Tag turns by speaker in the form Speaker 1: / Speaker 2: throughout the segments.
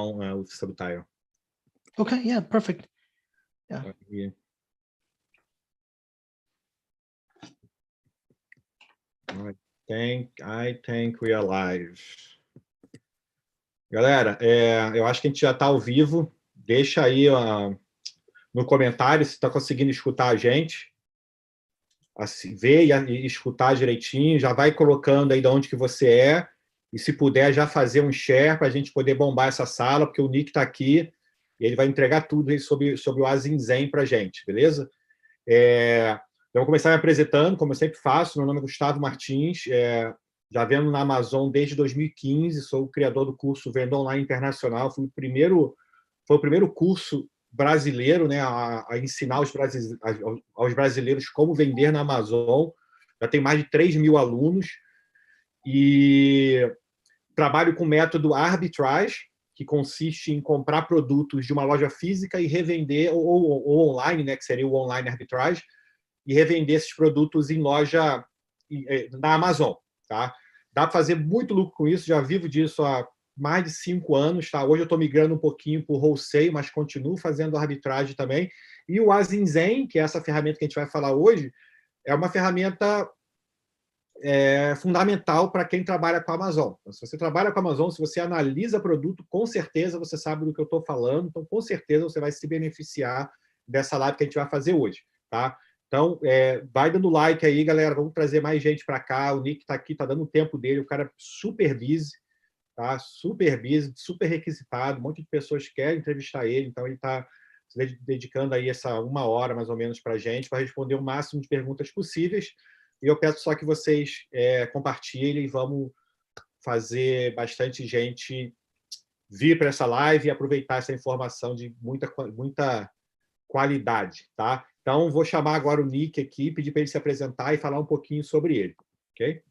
Speaker 1: down with subtitle.
Speaker 2: Okay, yeah, perfect. Yeah.
Speaker 1: I think we are live. Galera, eu acho que a gente já está ao vivo. Deixa aí no comentário se está conseguindo escutar a gente. Assim, ver e escutar direitinho. Já vai colocando aí de onde que você é. E se puder, já fazer um share para a gente poder bombar essa sala, porque o Nick está aqui e ele vai entregar tudo aí sobre o ASINZEN para a gente, beleza? Eu vou começar me apresentando, como eu sempre faço. Meu nome é Gustavo Martins, já vendo na Amazon desde 2015, sou o criador do curso Vendedor Online Internacional. Foi o primeiro curso brasileiro, né, a ensinar aos brasileiros como vender na Amazon. Já tem mais de 3 mil alunos. E trabalho com o método arbitrage, que consiste em comprar produtos de uma loja física e revender, ou online, né, que seria o online arbitrage, e revender esses produtos em loja na Amazon. Tá? Dá para fazer muito lucro com isso, já vivo disso há mais de 5 anos. Tá? Hoje eu estou migrando um pouquinho para o wholesale, mas continuo fazendo arbitragem também. E o ASINZEN, que é essa ferramenta que a gente vai falar hoje, é uma ferramenta fundamental para quem trabalha com a Amazon. Então, se você trabalha com a Amazon, se você analisa produto, com certeza você sabe do que eu estou falando, então com certeza você vai se beneficiar dessa live que a gente vai fazer hoje. Tá? Então, vai dando like aí, galera, vamos trazer mais gente para cá. O Nick está aqui, está dando o tempo dele, o cara é super busy, tá? Super busy, super requisitado, um monte de pessoas querem entrevistar ele, então ele está se dedicando aí essa 1 hora, mais ou menos, para a gente, para responder o máximo de perguntas possíveis. E eu peço só que vocês compartilhem e vamos fazer bastante gente vir para essa live e aproveitar essa informação de muita qualidade. Tá? Então, vou chamar agora o Nick aqui, pedir para ele se apresentar e falar um pouquinho sobre ele. Okay?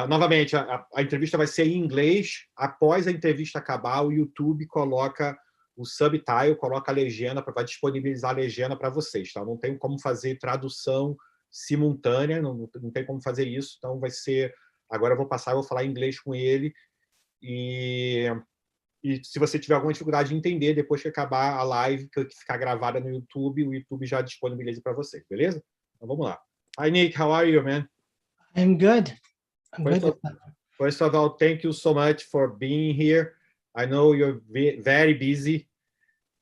Speaker 1: Novamente, a entrevista vai ser em inglês. Após a entrevista acabar, o YouTube coloca o subtitle, coloca a legenda, vai disponibilizar a legenda para vocês. Tá? Não tem como fazer tradução simultânea, não tem como fazer isso, então vai ser... Agora eu vou passar, eu vou falar inglês com ele, e se você tiver alguma dificuldade de entender, depois que acabar a live, que ficar gravada no YouTube, o YouTube já disponibiliza para você, beleza? Então vamos lá. Hi, Nick, how are you, man?
Speaker 2: I'm good.
Speaker 1: First of all, thank you so much for being here. I know you're very busy,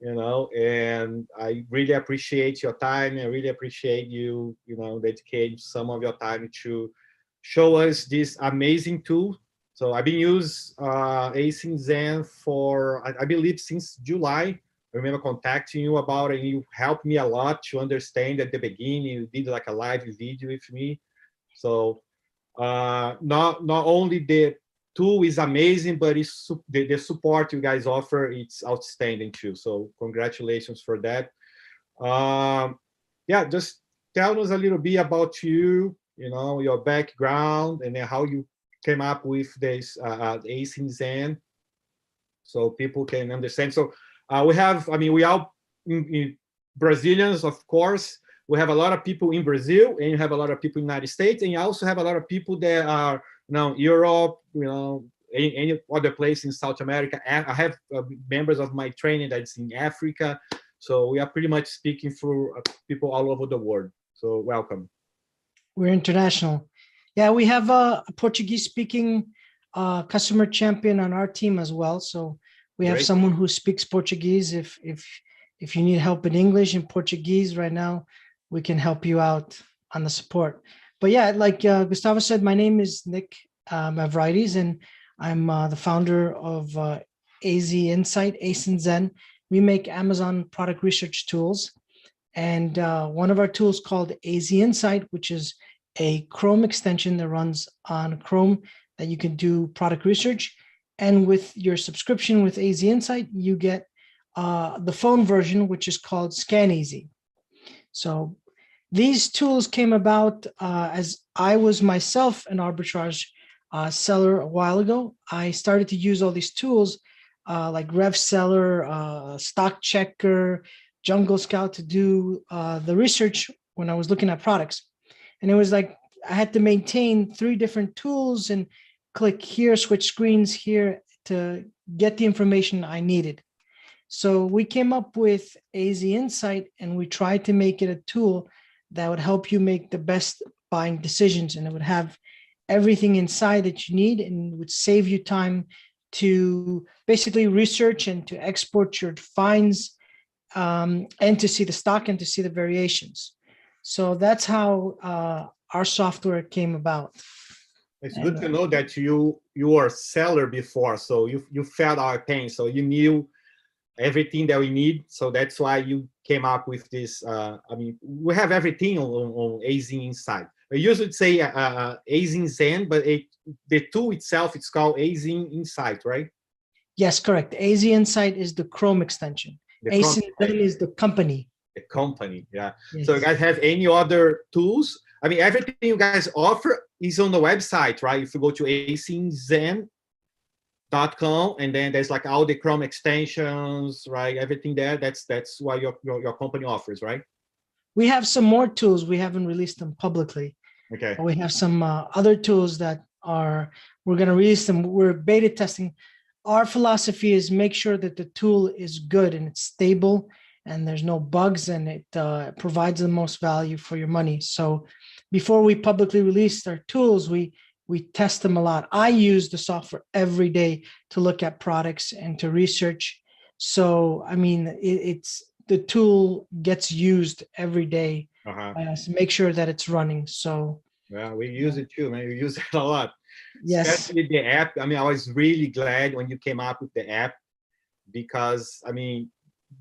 Speaker 1: and I really appreciate your time. I really appreciate you, dedicating some of your time to show us this amazing tool. So I've been using ASINZEN for, I believe, since July. I remember contacting you about it, and you helped me a lot to understand at the beginning. You did like a live video with me. So not only the tool is amazing, but the support you guys offer, it's outstanding too. So congratulations for that. Just tell us a little bit about you, your background, and then how you came up with this ASINZEN, so people can understand. So we are Brazilians, of course. We have a lot of people in Brazil, and you have a lot of people in the United States, and you also have a lot of people that are Europe, any other place in South America. I have members of my training that's in Africa. So we are pretty much speaking for people all over the world. So welcome.
Speaker 2: We're international. Yeah, we have a Portuguese-speaking customer champion on our team as well. So we have someone who speaks Portuguese. If you need help in English and Portuguese right now, we can help you out on the support. But yeah, like Gustavo said, my name is Nick Navridis, and I'm the founder of ASINZEN. We make Amazon product research tools. And one of our tools called AZ Insight, which is a Chrome extension that runs on Chrome that you can do product research. And with your subscription with AZ Insight, you get the phone version, which is called ScanAZ. So these tools came about as I was myself an arbitrage seller a while ago. I started to use all these tools like RevSeller, Stock Checker, Jungle Scout to do the research when I was looking at products. And it was like I had to maintain 3 different tools and click here, switch screens here, to get the information I needed. So we came up with AZ Insight, and we tried to make it a tool that would help you make the best buying decisions, and it would have everything inside that you need, and would save you time to basically research and to export your finds, and to see the stock and to see the variations. So that's how our software came about.
Speaker 1: It's good to know that you were a seller before, so you felt our pain, so you knew everything that we need. So that's why you came up with this. I mean, we have everything on AZ Insight. I usually say ASINZEN, but the tool itself, it's called AZ Insight, right?
Speaker 2: Yes, correct. AZ Insight is the Chrome extension. ASINZEN is the company.
Speaker 1: The company, yeah.
Speaker 2: Yes.
Speaker 1: So you guys have any other tools? I mean, everything you guys offer is on the website, right? If you go to ASINZEN.com, and then there's like all the Chrome extensions, right? Everything there. That's what your company offers, right?
Speaker 2: We have some more tools. We haven't released them publicly.
Speaker 1: Okay.
Speaker 2: We have some other tools that we're going to release them. We're beta testing. Our philosophy is make sure that the tool is good and it's stable and there's no bugs, and it provides the most value for your money. So before we publicly release our tools, we test them a lot. I use the software every day to look at products and to research. So, I mean, the tool gets used every day to make sure that it's running. So,
Speaker 1: yeah, we use it too, man. We use it a lot.
Speaker 2: Yes.
Speaker 1: Especially the app. I mean, I was really glad when you came up with the app, because, I mean,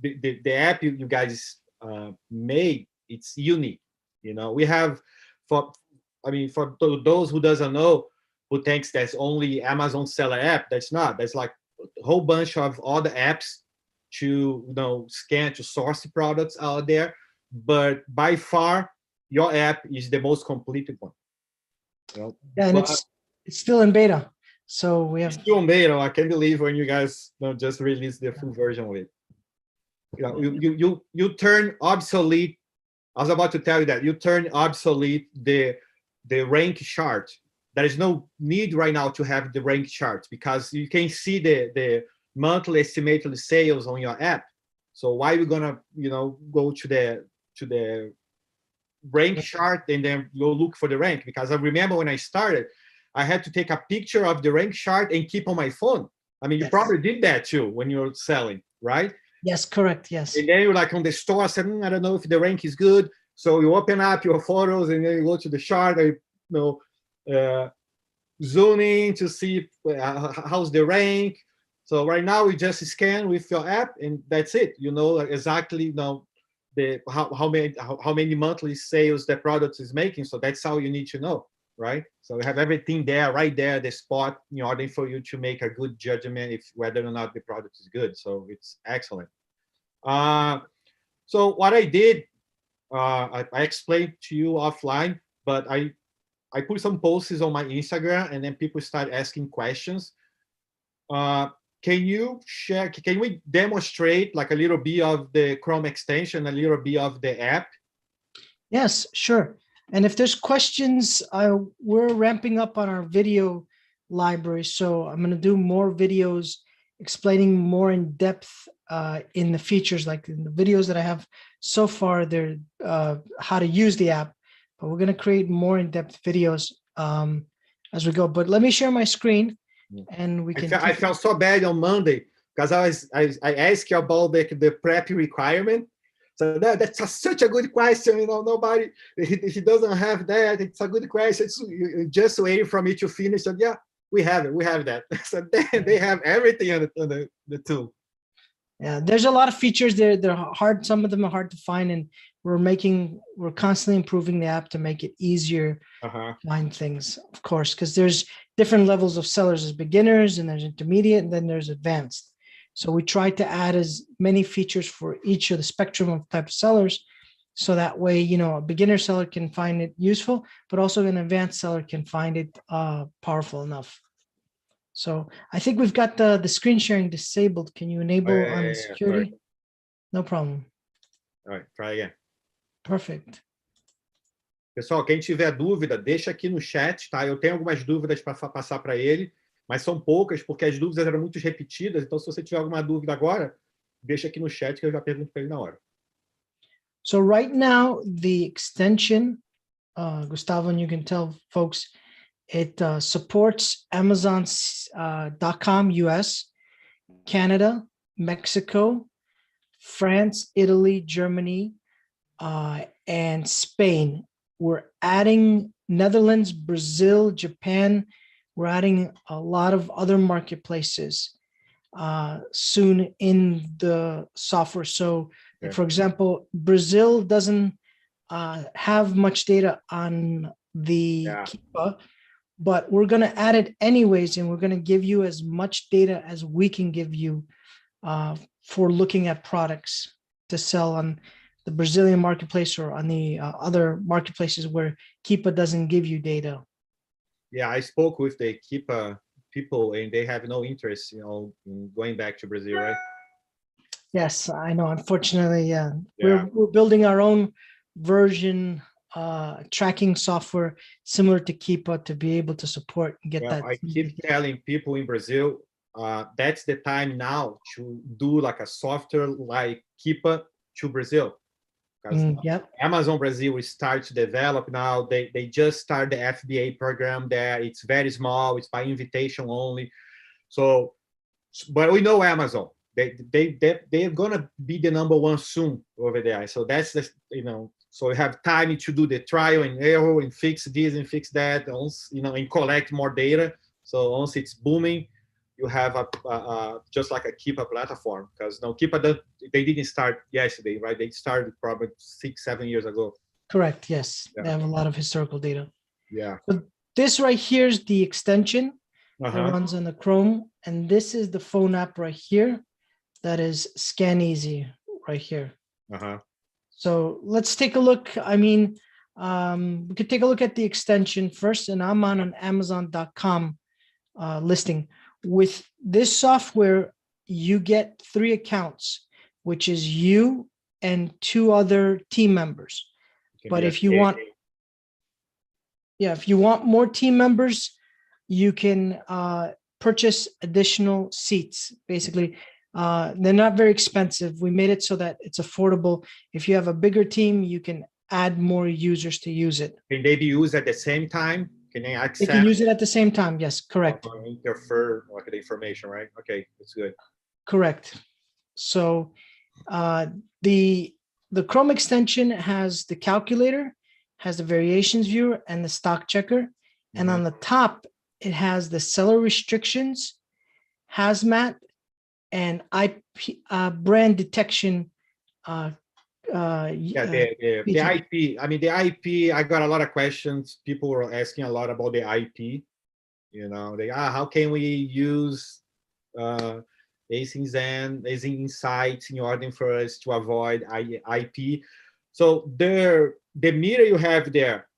Speaker 1: the app you guys made, it's unique. You know, we have, for those who doesn't know, who thinks that's only Amazon seller app, that's not. That's like a whole bunch of other apps to, scan, to source products out there. But by far, your app is the most complete one.
Speaker 2: Yeah, and it's still in beta. So we have
Speaker 1: still in beta. I can't believe when you guys just released the full version of it. You turn obsolete. I was about to tell you that you turn obsolete the rank chart. There is no need right now to have the rank chart, because you can see the monthly estimated sales on your app. So why are we gonna go to the rank chart and then go look for the rank? Because I remember when I started, I had to take a picture of the rank chart and keep on my phone. I mean, you probably did that too when you're selling, right?
Speaker 2: Yes, correct. Yes.
Speaker 1: And then you're like on the store, saying, I don't know if the rank is good. So you open up your photos and then you go to the chart, zoom in to see how's the rank. So right now we just scan with your app, and that's it. You know exactly how many monthly sales the product is making. So that's how you need to know, right? So we have everything there, right there, the spot, in order for you to make a good judgment if whether or not the product is good. So it's excellent. So what I did, I explained to you offline, but I put some posts on my Instagram, and then people start asking questions. Can you share? Can we demonstrate like a little bit of the Chrome extension, a little bit of the app?
Speaker 2: Yes, sure. And if there's questions, we're ramping up on our video library. So I'm going to do more videos explaining more in depth in the features. Like in the videos that I have so far, they're how to use the app, but we're going to create more in-depth videos as we go. But let me share my screen, and we can.
Speaker 1: I felt so bad on Monday because I asked you about the prep requirement. So that's such a good question. Nobody, if he doesn't have that, it's a good question. It's just waiting for me to finish. And yeah, we have it. We have that. So they have everything on the tool.
Speaker 2: Yeah, there's a lot of features there. They're hard. Some of them are hard to find, and we're constantly improving the app to make it easier to find things, of course, because there's different levels of sellers. There's beginners, and there's intermediate, and then there's advanced. So we try to add as many features for each of the spectrum of type of sellers, so that way, a beginner seller can find it useful, but also an advanced seller can find it powerful enough. So I think we've got the screen sharing disabled. Can you enable on security?
Speaker 1: Sorry.
Speaker 2: No problem.
Speaker 1: All right, try again.
Speaker 2: Perfect.
Speaker 1: Pessoal, quem tiver dúvida, deixa aqui no chat, tá? Eu tenho algumas dúvidas para passar para ele. mas são poucas, porque as dúvidas eram muito repetidas. Então, se você tiver alguma dúvida agora, deixa aqui no chat que eu já pergunto para ele na hora.
Speaker 2: So right now, the extension, Gustavo, and you can tell folks, it supports Amazon.com US, Canada, Mexico, France, Italy, Germany, and Spain. We're adding Netherlands, Brazil, Japan. We're adding a lot of other marketplaces soon in the software. So, for example, Brazil doesn't have much data on the Keepa, but we're going to add it anyways, and we're going to give you as much data as we can give you for looking at products to sell on the Brazilian marketplace or on the other marketplaces where Keepa doesn't give you data.
Speaker 1: Yeah, I spoke with the Keepa people, and they have no interest, in going back to Brazil, right?
Speaker 2: Yes, I know. Unfortunately, we're building our own version tracking software similar to Keepa to be able to support and get that.
Speaker 1: I keep telling people in Brazil, that's the time now to do like a software like Keepa to Brazil. Amazon Brazil will start to develop now. They just start the FBA program there. It's very small. It's by invitation only. So, but we know Amazon. They're gonna be the #1 soon over there. So that's the, so we have time to do the trial and error and fix this and fix that, and collect more data. So once it's booming, you have a just like a Keepa platform, because Keepa, they didn't start yesterday, right? They started probably 6-7 years ago.
Speaker 2: Correct. Yes, they have a lot of historical data.
Speaker 1: Yeah.
Speaker 2: So this right here is the extension that runs on the Chrome, and this is the phone app right here. That is Scan Easy right here. So let's take a look. I mean, we could take a look at the extension first, and I'm on an Amazon.com listing. With this software, you get 3 accounts, which is you and 2 other team members. But if you want, if you want more team members, you can purchase additional seats. Basically, they're not very expensive. We made it so that it's affordable. If you have a bigger team, you can add more users to use it.
Speaker 1: Can they be used at the same time? Can they access?
Speaker 2: They can use it at the same time. Yes, correct.
Speaker 1: Interfere like the information, right? Okay, that's good.
Speaker 2: Correct. So the Chrome extension has the calculator, has the variations viewer, and the stock checker. And on the top, it has the seller restrictions, hazmat, and IP brand detection.
Speaker 1: The IP. I mean, the IP. I got a lot of questions. People were asking a lot about the IP. How can we use ASINZEN insights in order for us to avoid IP? So the meter you have there,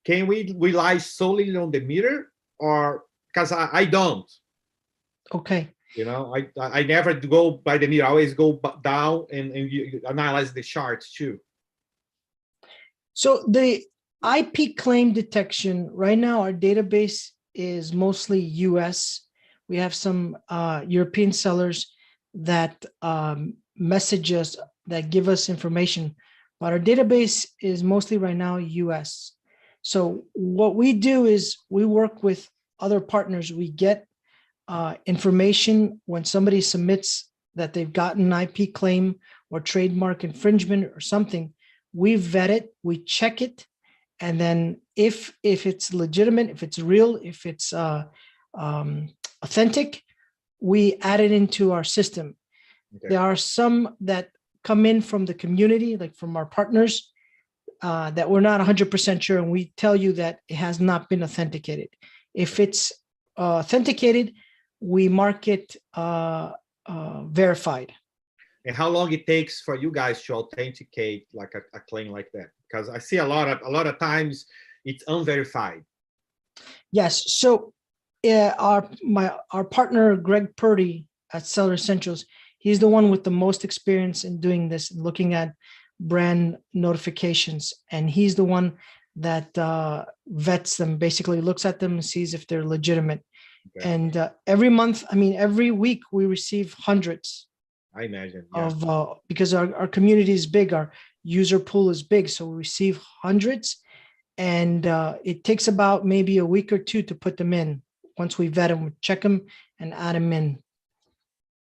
Speaker 1: can we rely solely on the meter, or because I don't?
Speaker 2: Okay.
Speaker 1: I never go by the meter. I always go down and you analyze the charts too.
Speaker 2: So the IP claim detection, right now, our database is mostly US. We have some European sellers that message us, that give us information, but our database is mostly right now US. So what we do is we work with other partners. We get information when somebody submits that they've gotten an IP claim or trademark infringement or something. We vet it, we check it, and then if it's legitimate, if it's real, if it's authentic, we add it into our system. Okay. There are some that come in from the community, like from our partners, that we're not 100% sure, and we tell you that it has not been authenticated. If it's authenticated, we mark it verified.
Speaker 1: And how long it takes for you guys to authenticate like a claim like that? Because I see a lot of times it's unverified.
Speaker 2: Yes. So our partner Greg Purdy at Seller Essentials, he's the one with the most experience in doing this and looking at brand notifications, and he's the one that vets them, basically looks at them and sees if they're legitimate.
Speaker 1: Okay.
Speaker 2: And every month, I mean, every week we receive hundreds
Speaker 1: I imagine. Yeah.
Speaker 2: of, because our community is big, our user pool is big. So we receive hundreds, and it takes about maybe a week or two to put them in. Once we vet them, we check them and add them in.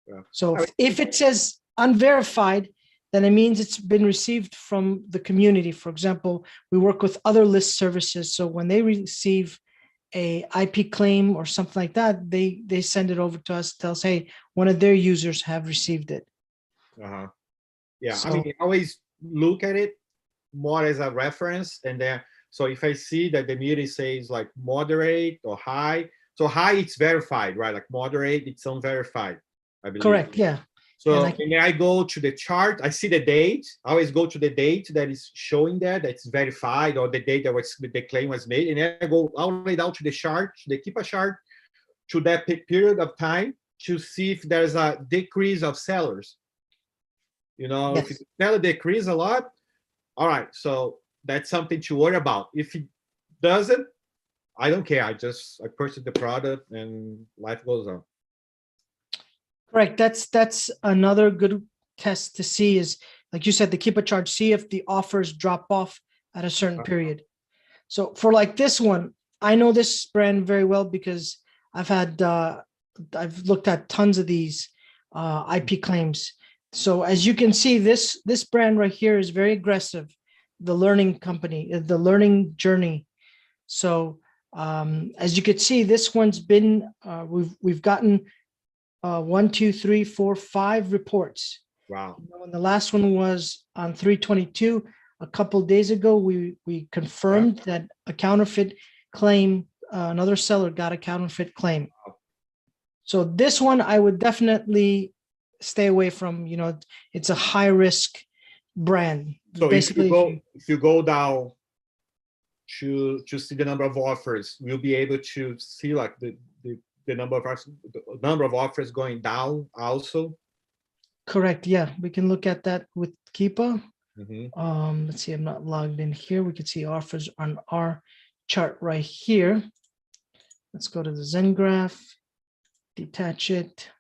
Speaker 1: Yeah.
Speaker 2: So if it says unverified, then it means it's been received from the community. For example, we work with other list services. So when they receive a IP claim or something like that, they send it over to us, tell us, hey, one of their users have received it.
Speaker 1: Yeah,
Speaker 2: So,
Speaker 1: I mean, always look at it more as a reference. And then, so if I see that the meter says like moderate or high, so high, it's verified, right? Like moderate, it's unverified, I believe.
Speaker 2: correct, yeah.
Speaker 1: So and then I go to the chart, I see the date. I always go to the date that is showing there, that's verified, or the date that the claim was made. And then I go all the way down to the chart, the keeper chart, to that period of time to see if there's a decrease of sellers. You know,
Speaker 2: Yes.
Speaker 1: if the seller decrease a lot, all right, so that's something to worry about. If it doesn't, I don't care. I purchase the product and life goes on.
Speaker 2: Correct. That's another good test to see is, like you said, the keeper chart, see if the offers drop off at a certain period. So for like this one, I know this brand very well because I've looked at tons of these IP claims. So as you can see, this brand right here is very aggressive. The learning company, the learning journey. So as you could see, this one's been, we've gotten 1, 2, 3, 4, 5 reports.
Speaker 1: Wow.
Speaker 2: And the last one was on 3/22. A couple of days ago, we confirmed that a counterfeit claim, another seller got a counterfeit claim. So this one I would definitely stay away from. You know, it's a high risk brand.
Speaker 1: So
Speaker 2: basically,
Speaker 1: if you go down to see the number of offers, we'll be able to see like the number of offers going down also.
Speaker 2: Correct. Yeah, we can look at that with Keepa.
Speaker 1: Mm-hmm.
Speaker 2: Let's see, I'm not logged in here. We can see offers on our chart right here. Let's go to the Zen graph, detach it,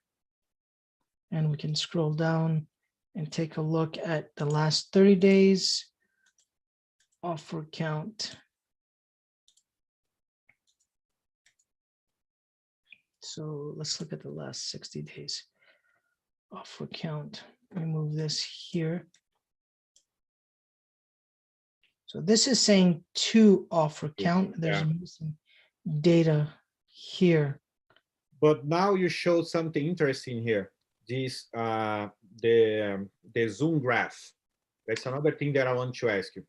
Speaker 2: and we can scroll down and take a look at the last 30 days offer count. So let's look at the last 60 days offer count. Remove this here. So this is saying 2 offer count. There's missing data here.
Speaker 1: But now you showed something interesting here. This the Zoom graph. That's another thing that I want to ask you.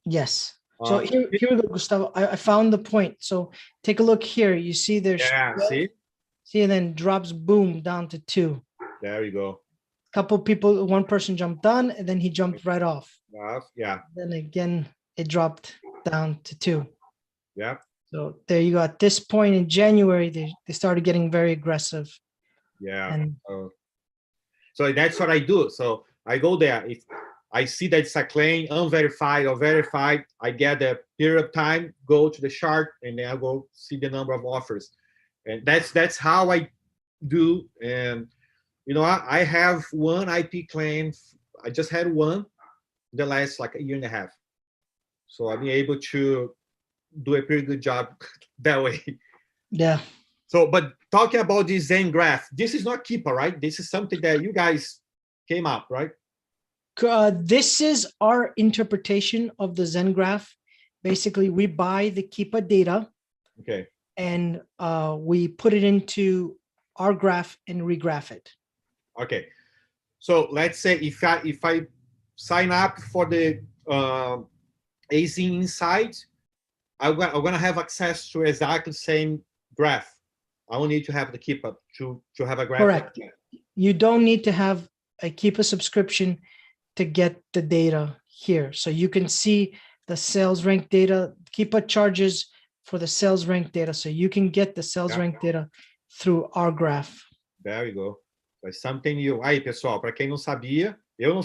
Speaker 2: Yes. So here we go, Gustavo. I found the point. So take a look here. You see there's see, and then drops boom down to 2.
Speaker 1: There you go.
Speaker 2: Couple people, one person jumped on, and then he jumped right off.
Speaker 1: Yeah.
Speaker 2: Then again, it dropped down to 2.
Speaker 1: Yeah.
Speaker 2: So there you go. At this point in January, they started getting very aggressive.
Speaker 1: Yeah.
Speaker 2: And
Speaker 1: so that's what I do. So I go there. If I see that it's a claim, unverified or verified, I get the period of time, go to the chart, and then I go see the number of offers. And that's how I do. And you know, I have one IP claim. I just had one in the last like a year and a half. So I'll be able to do a pretty good job that way.
Speaker 2: Yeah.
Speaker 1: So, but talking about this Zen graph, this is not Keepa, right? This is something that you guys came up, right?
Speaker 2: This is our interpretation of the Zen graph. Basically, we buy the Keepa data.
Speaker 1: Okay.
Speaker 2: And we put it into our graph and regraph it.
Speaker 1: Okay. So let's say if I sign up for the ASIN Insight, I'm gonna have access to exactly the same graph. I don't need to have the Keepa to have a graph.
Speaker 2: Correct. You don't need to have a Keepa subscription to get the data here. So you can see the sales rank data. Keepa charges for the sales rank data. So you can get the sales rank data through our graph.
Speaker 1: There you go. That's something new. Aí, pessoal, para quem não sabia, eu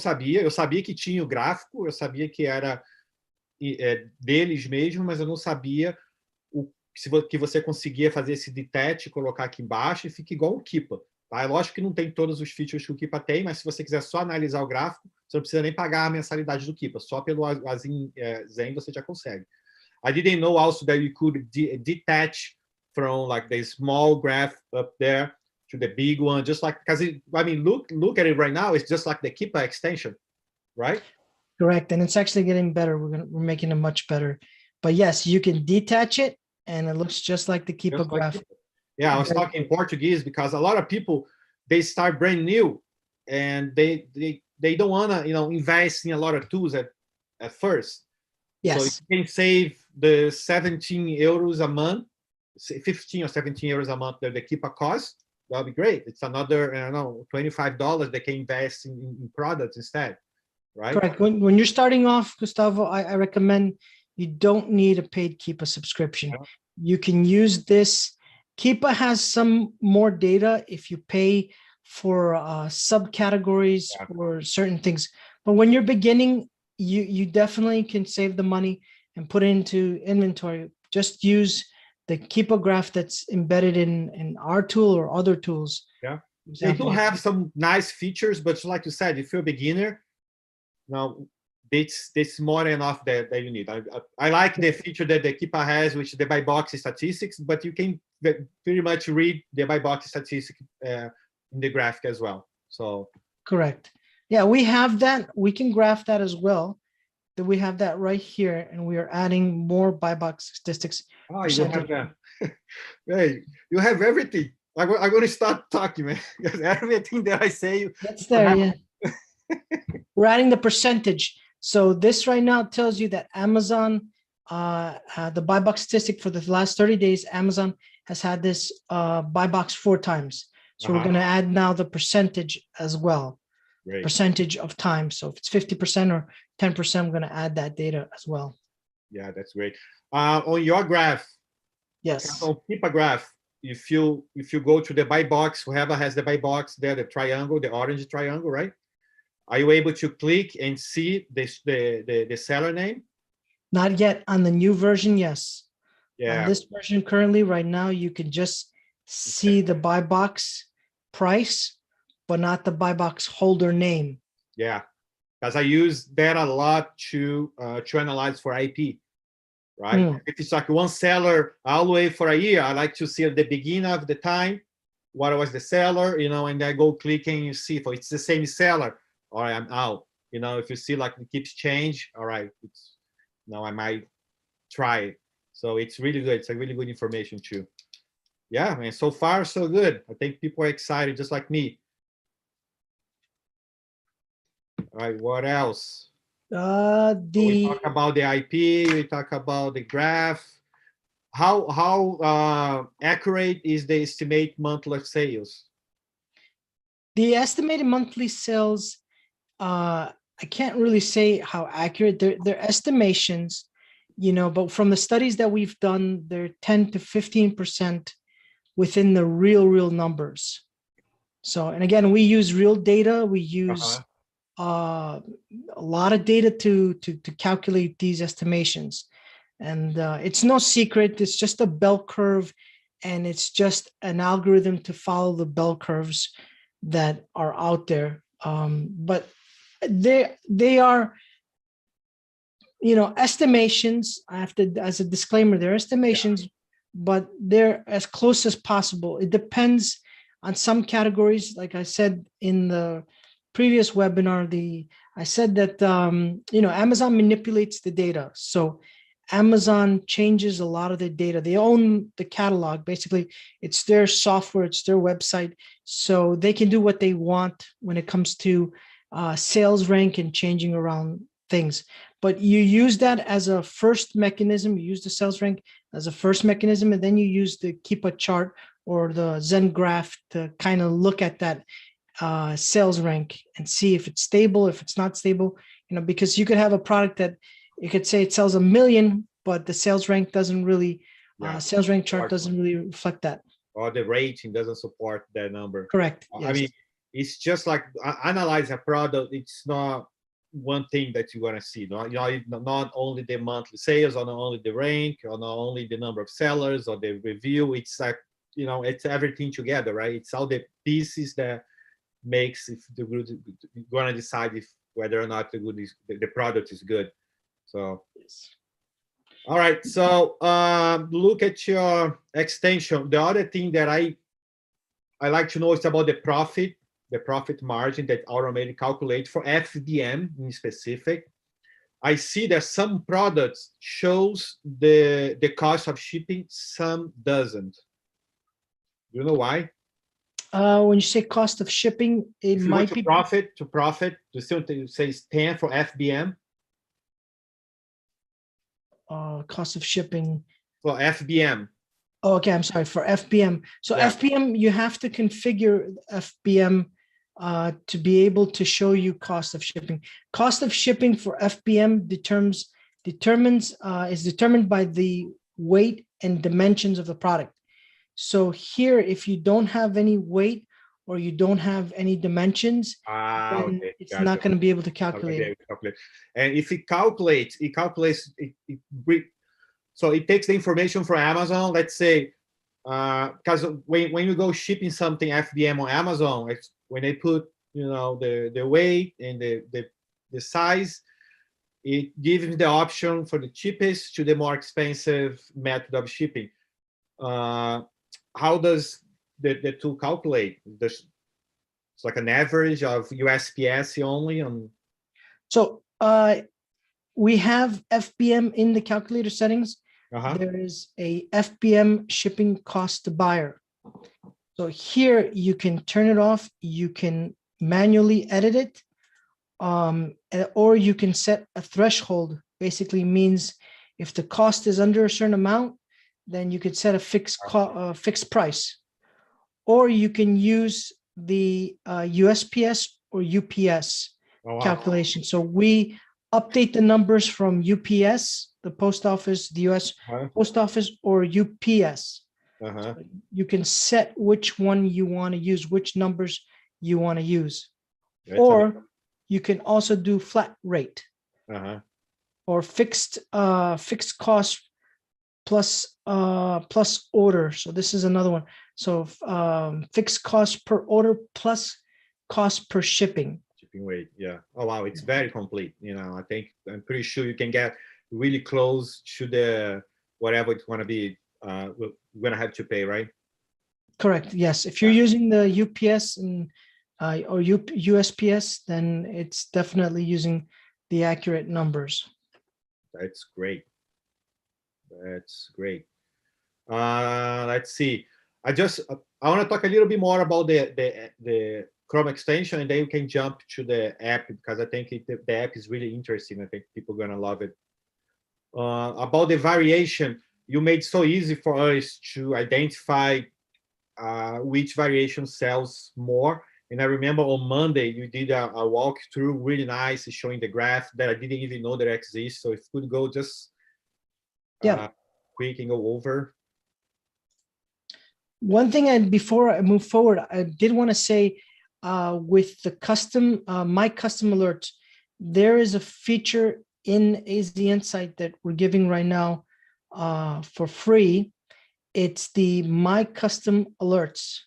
Speaker 1: sabia que tinha o gráfico, eu sabia que era deles mesmo, mas eu não sabia que você conseguia fazer esse detach, colocar aqui embaixo e fica igual um Keepa. Tá? É lógico que não tem todos os features que o Keepa tem, mas se você quiser só analisar o gráfico, você não precisa nem pagar a mensalidade do Keepa. Só pelo ASINZEN você já consegue. I didn't know also that you could detach from like the small graph up there to the big one, just like, because I mean, look at it right now. It's just like the Keepa extension, right?
Speaker 2: Correct. And it's actually getting better. We're making it much better. But yes, you can detach it and it looks just like the Keepa
Speaker 1: Just like
Speaker 2: graph.
Speaker 1: Keepa. Yeah, I was talking in Portuguese because a lot of people, they start brand new and they don't want to, invest in a lot of tools at first.
Speaker 2: Yes.
Speaker 1: So if you can save the 17 euros a month, 15 or 17 euros a month that the Keepa cost, that'll be great. It's another, I don't know, $25 they can invest in products instead, right?
Speaker 2: Correct. When you're starting off, Gustavo, I recommend you don't need a paid Keepa subscription.
Speaker 1: Yeah.
Speaker 2: You can use this. Keepa has some more data if you pay for subcategories or certain things. But when you're beginning, you definitely can save the money and put it into inventory. Just use the Keepa graph that's embedded in our tool or other tools.
Speaker 1: Yeah, they do have some nice features, but like you said, if you're a beginner, now it's more than enough that you need. I like the feature that the Keepa has, which is the buy box statistics, but you can pretty much read the buy box statistics in the graphic as well. So
Speaker 2: correct. Yeah, we have that. We can graph that as well. That we have that right here, and we are adding more buy box statistics.
Speaker 1: Oh, you have that. Hey, you have everything. I'm going to start talking, man. Everything that I say.
Speaker 2: That's there, yeah. We're adding the percentage. So this right now tells you that Amazon, the buy box statistic for the last 30 days, Amazon has had this buy box 4 times. So we're going to add now the percentage as well. Great. Percentage of time. So if it's 50% or 10%, I'm going to add that data as well.
Speaker 1: Yeah, that's great. On your graph,
Speaker 2: yes,
Speaker 1: on Keepa graph, if you go to the buy box, whoever has the buy box there, the triangle, the orange triangle, right? Are you able to click and see the seller name?
Speaker 2: Not yet. On the new version, yes.
Speaker 1: Yeah.
Speaker 2: On this version currently, right now, you can just see the buy box price, but not the buy box holder name.
Speaker 1: Yeah, because I use that a lot to analyze for IP, right? If it's like one seller all the way for a year, I like to see at the beginning of the time what was the seller, and I go click and you see if it's the same seller. All right, I'm out. If you see like it keeps change, all right, I might try it. So it's really good. It's a really good information too. Yeah, man. So far, so good. I think people are excited, just like me. All right, what else? We talk about the IP. We talk about the graph. How accurate is the estimate monthly sales?
Speaker 2: The estimated monthly sales, I can't really say how accurate. They're estimations, but from the studies that we've done, they're 10 to 15% within the real numbers. So, and again, we use real data. We use a lot of data to calculate these estimations. And it's no secret. It's just a bell curve, and it's just an algorithm to follow the bell curves that are out there. But they are, estimations. I have to, as a disclaimer, they're estimations, but they're as close as possible. It depends on some categories. Like I said in the previous webinar, I said that Amazon manipulates the data. So Amazon changes a lot of the data. They own the catalog. Basically, it's their software, it's their website. So they can do what they want when it comes to sales rank and changing around things. But you use that as a first mechanism. You use the sales rank as a first mechanism, and then you use the Keepa chart or the Zen graph to kind of look at that sales rank and see if it's stable, if it's not stable, because you could have a product that you could say it sells 1 million, but the sales rank doesn't really, sales rank chart doesn't really reflect that.
Speaker 1: Or the rating doesn't support that number.
Speaker 2: Correct. Yes.
Speaker 1: I mean, it's just like analyze a product. It's not one thing that you want to see. Not only the monthly sales, or not only the rank, or not only the number of sellers or the review. It's like, it's everything together, right? It's all the pieces that makes if the good, you're gonna decide if whether or not the product is good. So, all right. So look at your extension. The other thing that I like to know is about the profit margin that automatically calculates for FBM in specific. I see that some products shows the cost of shipping, some doesn't. Do you know why?
Speaker 2: When you say cost of shipping, it might be
Speaker 1: profit. You still say 10 for FBM.
Speaker 2: Cost of shipping
Speaker 1: for FBM.
Speaker 2: Oh, okay, I'm sorry, for FBM. So yeah. FBM, you have to configure FBM to be able to show you cost of shipping. Cost of shipping for FBM is determined by the weight and dimensions of the product. So here, if you don't have any weight or you don't have any dimensions, then okay. It's not going to be able to calculate it.
Speaker 1: And if it calculates, so it takes the information from Amazon, let's say, because when you go shipping something FBM on Amazon, when they put the weight and the size, it gives the option for the cheapest to the more expensive method of shipping. How does the tool calculate? It's like an average of USPS only on.
Speaker 2: So we have FBM in the calculator settings. There is a FBM shipping cost to buyer. So here you can turn it off. You can manually edit it, or you can set a threshold. Basically means if the cost is under a certain amount, then you could set a fixed price, or you can use the USPS or UPS calculation. So we update the numbers from UPS, the post office, the US post office, or UPS. So you can set which one you want to use, which numbers you want to use. Or you can also do flat rate or fixed cost plus order. So this is another one. So fixed cost per order plus cost per shipping.
Speaker 1: Weight, yeah. Oh wow, it's very complete. I'm pretty sure you can get really close to the whatever it's going to be. We're going to have to pay, right?
Speaker 2: Correct. Yes. If you're using the UPS and or USPS, then it's definitely using the accurate numbers.
Speaker 1: That's great. That's great. Let's see. I want to talk a little bit more about the Chrome extension, and then you can jump to the app, because I think the app is really interesting. I think people are going to love it. About the variation, you made so easy for us to identify which variation sells more. And I remember on Monday, you did a walkthrough, really nice, showing the graph that I didn't even know that exists. So if you could go just quick and go over.
Speaker 2: One thing, before I move forward, I did want to say, with the custom, my custom alerts, there is a feature in ASINZEN Insight that we're giving right now for free. It's the My Custom Alerts.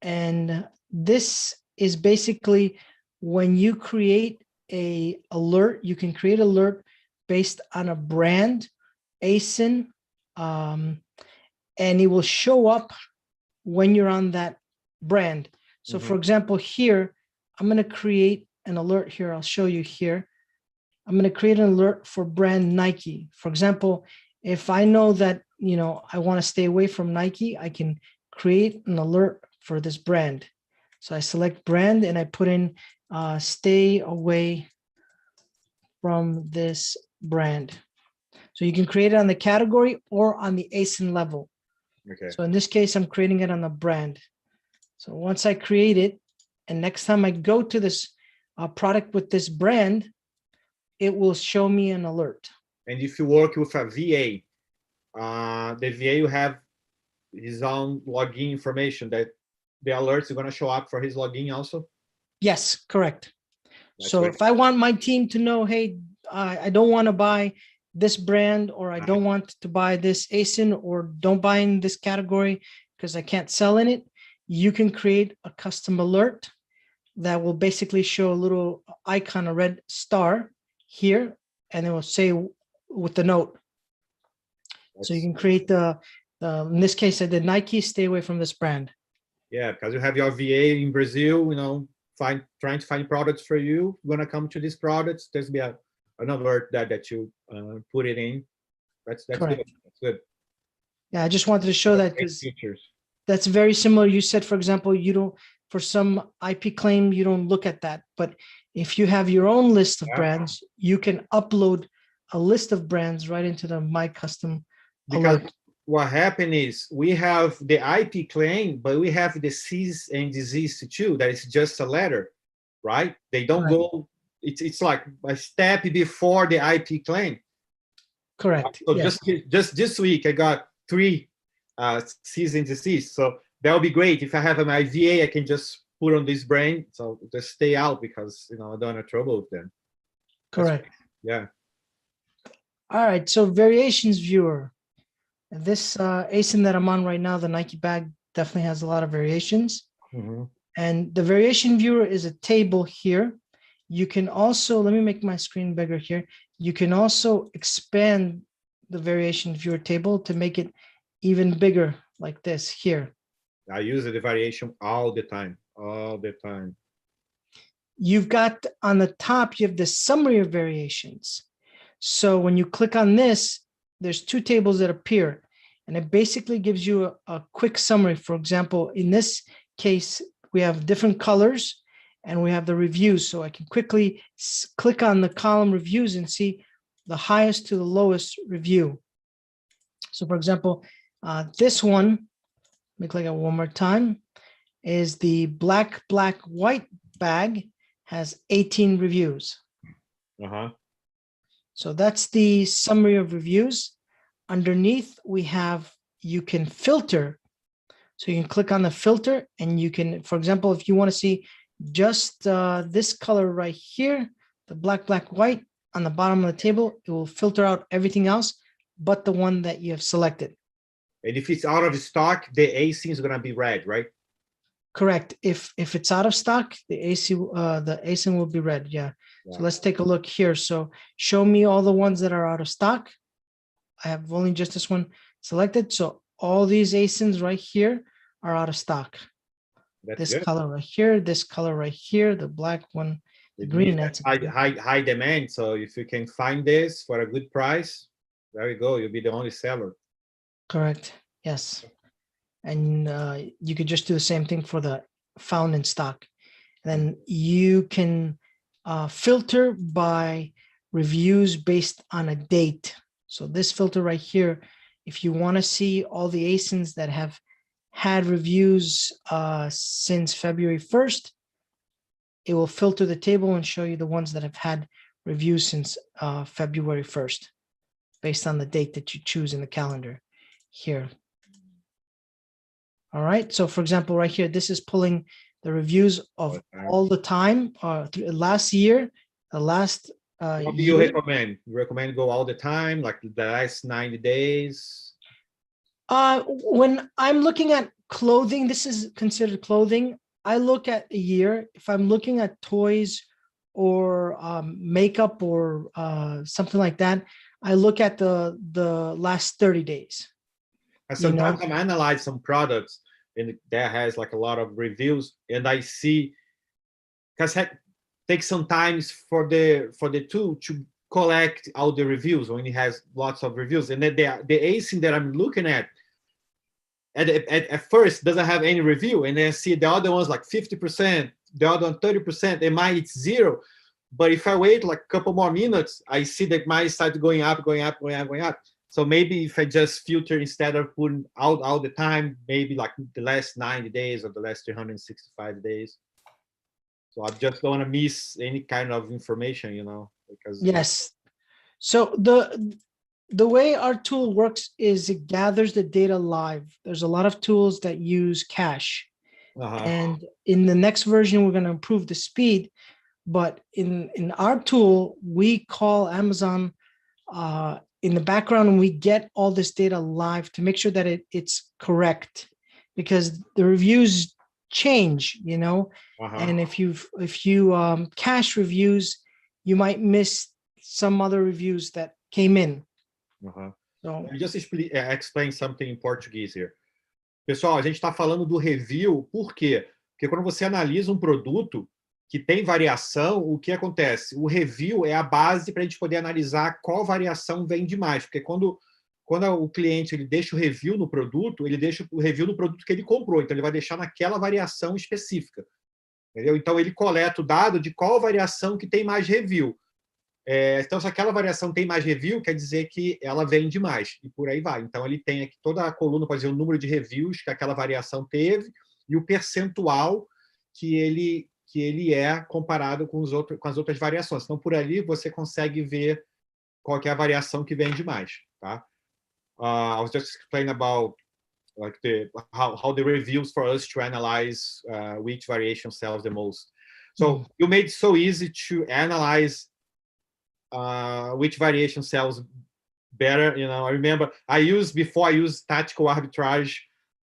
Speaker 2: And this is basically when you create a alert, you can create alert based on a brand, ASIN, and it will show up when you're on that brand. So for example, here, I'm going to create an alert here. I'll show you here. I'm going to create an alert for brand Nike. For example, if I know that, I want to stay away from Nike, I can create an alert for this brand. So I select brand and I put in stay away from this brand. So you can create it on the category or on the ASIN level.
Speaker 1: Okay. So
Speaker 2: in this case, I'm creating it on the brand. So once I create it, and next time I go to this product with this brand, it will show me an alert.
Speaker 1: And if you work with a VA, the VA will have his own login information that the alerts are going to show up for his login also?
Speaker 2: Yes, correct. So if I want my team to know, hey, I don't want to buy this brand, or I don't want to buy this ASIN, or don't buy in this category because I can't sell in it, you can create a custom alert that will basically show a little icon, a red star here, and it will say with the note. So you can create in this case, I did Nike, stay away from this brand.
Speaker 1: Yeah, because you have your VA in Brazil, you know, trying to find products for you. You're gonna come to these products. There's be an alert that you put it in. That's
Speaker 2: Correct.
Speaker 1: good. That's good.
Speaker 2: Yeah, I just wanted to show that because that's very similar. You said, for example, you don't, for some IP claim, you don't look at that. But if you have your own list of brands, you can upload a list of brands right into the My Custom alert.
Speaker 1: What happened is we have the IP claim, but we have the cease and desist too. That is just a letter, right? They don't go. It's like a step before the IP claim.
Speaker 2: Correct.
Speaker 1: So just this week, I got 3 cease and desist. So that would be great. If I have my VA, I can just put on this brand. So just stay out because, you know, I don't have trouble with them.
Speaker 2: Correct.
Speaker 1: Yeah.
Speaker 2: All right. So variations viewer. This ASIN that I'm on right now, the Nike bag, definitely has a lot of variations. And the variation viewer is a table here. You can also, let me make my screen bigger here. You can also expand the variation viewer table to make it even bigger, like this here.
Speaker 1: I use the variation all the time,
Speaker 2: You've got on the top, you have the summary of variations. So when you click on this, there's 2 tables that appear, and it basically gives you a quick summary. For example, in this case, we have different colors and we have the reviews. So I can quickly click on the column reviews and see the highest to the lowest review. So for example, this one, let me click on one more time, is the black, white bag, has 18 reviews. So that's the summary of reviews. Underneath, we have, you can filter. So you can click on the filter and you can, for example, if you want to see just this color right here, the black, white on the bottom of the table, it will filter out everything else but the one that you have selected.
Speaker 1: And if it's out of stock, the ASIN is going to be red, right?
Speaker 2: Correct. If it's out of stock, the ASIN will be red. Yeah. So let's take a look here. So show me all the ones that are out of stock. I have only just this one selected. So all these ASINs right here are out of stock. This color right here, this color right here, the black one, the green. That's
Speaker 1: high demand. So if you can find this for a good price, there you go. You'll be the only seller.
Speaker 2: Correct. Yes. And you could just do the same thing for the found in stock. Then you can filter by reviews based on a date. So this filter right here, if you want to see all the ASINs that have had reviews since February 1st, it will filter the table and show you the ones that have had reviews since February 1st, based on the date that you choose in the calendar here. All right. So for example, right here, this is pulling the reviews of all the time, last year, the last
Speaker 1: what do you recommend? You recommend go all the time, like the last 90 days?
Speaker 2: When I'm looking at clothing, this is considered clothing. I look at a year. If I'm looking at toys or makeup or something like that, I look at the last 30 days.
Speaker 1: And sometimes I analyze some products and that has like a lot of reviews, and I see, because it takes some time for the tool to collect all the reviews when it has lots of reviews, and then the ASIN that I'm looking at first doesn't have any review, and then I see the other ones like 50%, the other one 30%, and mine it's 0. But if I wait like a couple more minutes, I see that mine starts going up. So maybe if I just filter instead of putting out all the time, maybe like the last 90 days or the last 365 days. So I just don't want to miss any kind of information, you know, because
Speaker 2: yes. So the way our tool works is it gathers the data live. There's a lot of tools that use cache. And in the next version, we're going to improve the speed. But in our tool, we call Amazon in the background, and we get all this data live to make sure that it's correct, because the reviews change, you know. And if you cache reviews, you might miss some other reviews that came in.
Speaker 1: So just explain something in português here. Pessoal, a gente está falando do review, por quê? Porque quando você analisa um produto que tem variação, o que acontece? O review é a base para a gente poder analisar qual variação vende mais, porque quando o cliente ele deixa o review no produto, ele deixa o review no produto que ele comprou, então ele vai deixar naquela variação específica, entendeu? Então ele coleta o dado de qual variação que tem mais review. Então, se aquela variação tem mais review, quer dizer que ela vende mais, e por aí vai. Então, ele tem aqui toda a coluna para dizer o número de reviews que aquela variação teve e o percentual que ele é comparado com as outras variações. Então, por ali, você consegue ver qual que é a variação que vende mais. Tá? I was just explaining about like how the reviews for us to analyze which variation sells the most. So, you made it so easy to analyze which variation sells better. You know, I remember before I used tactical arbitrage,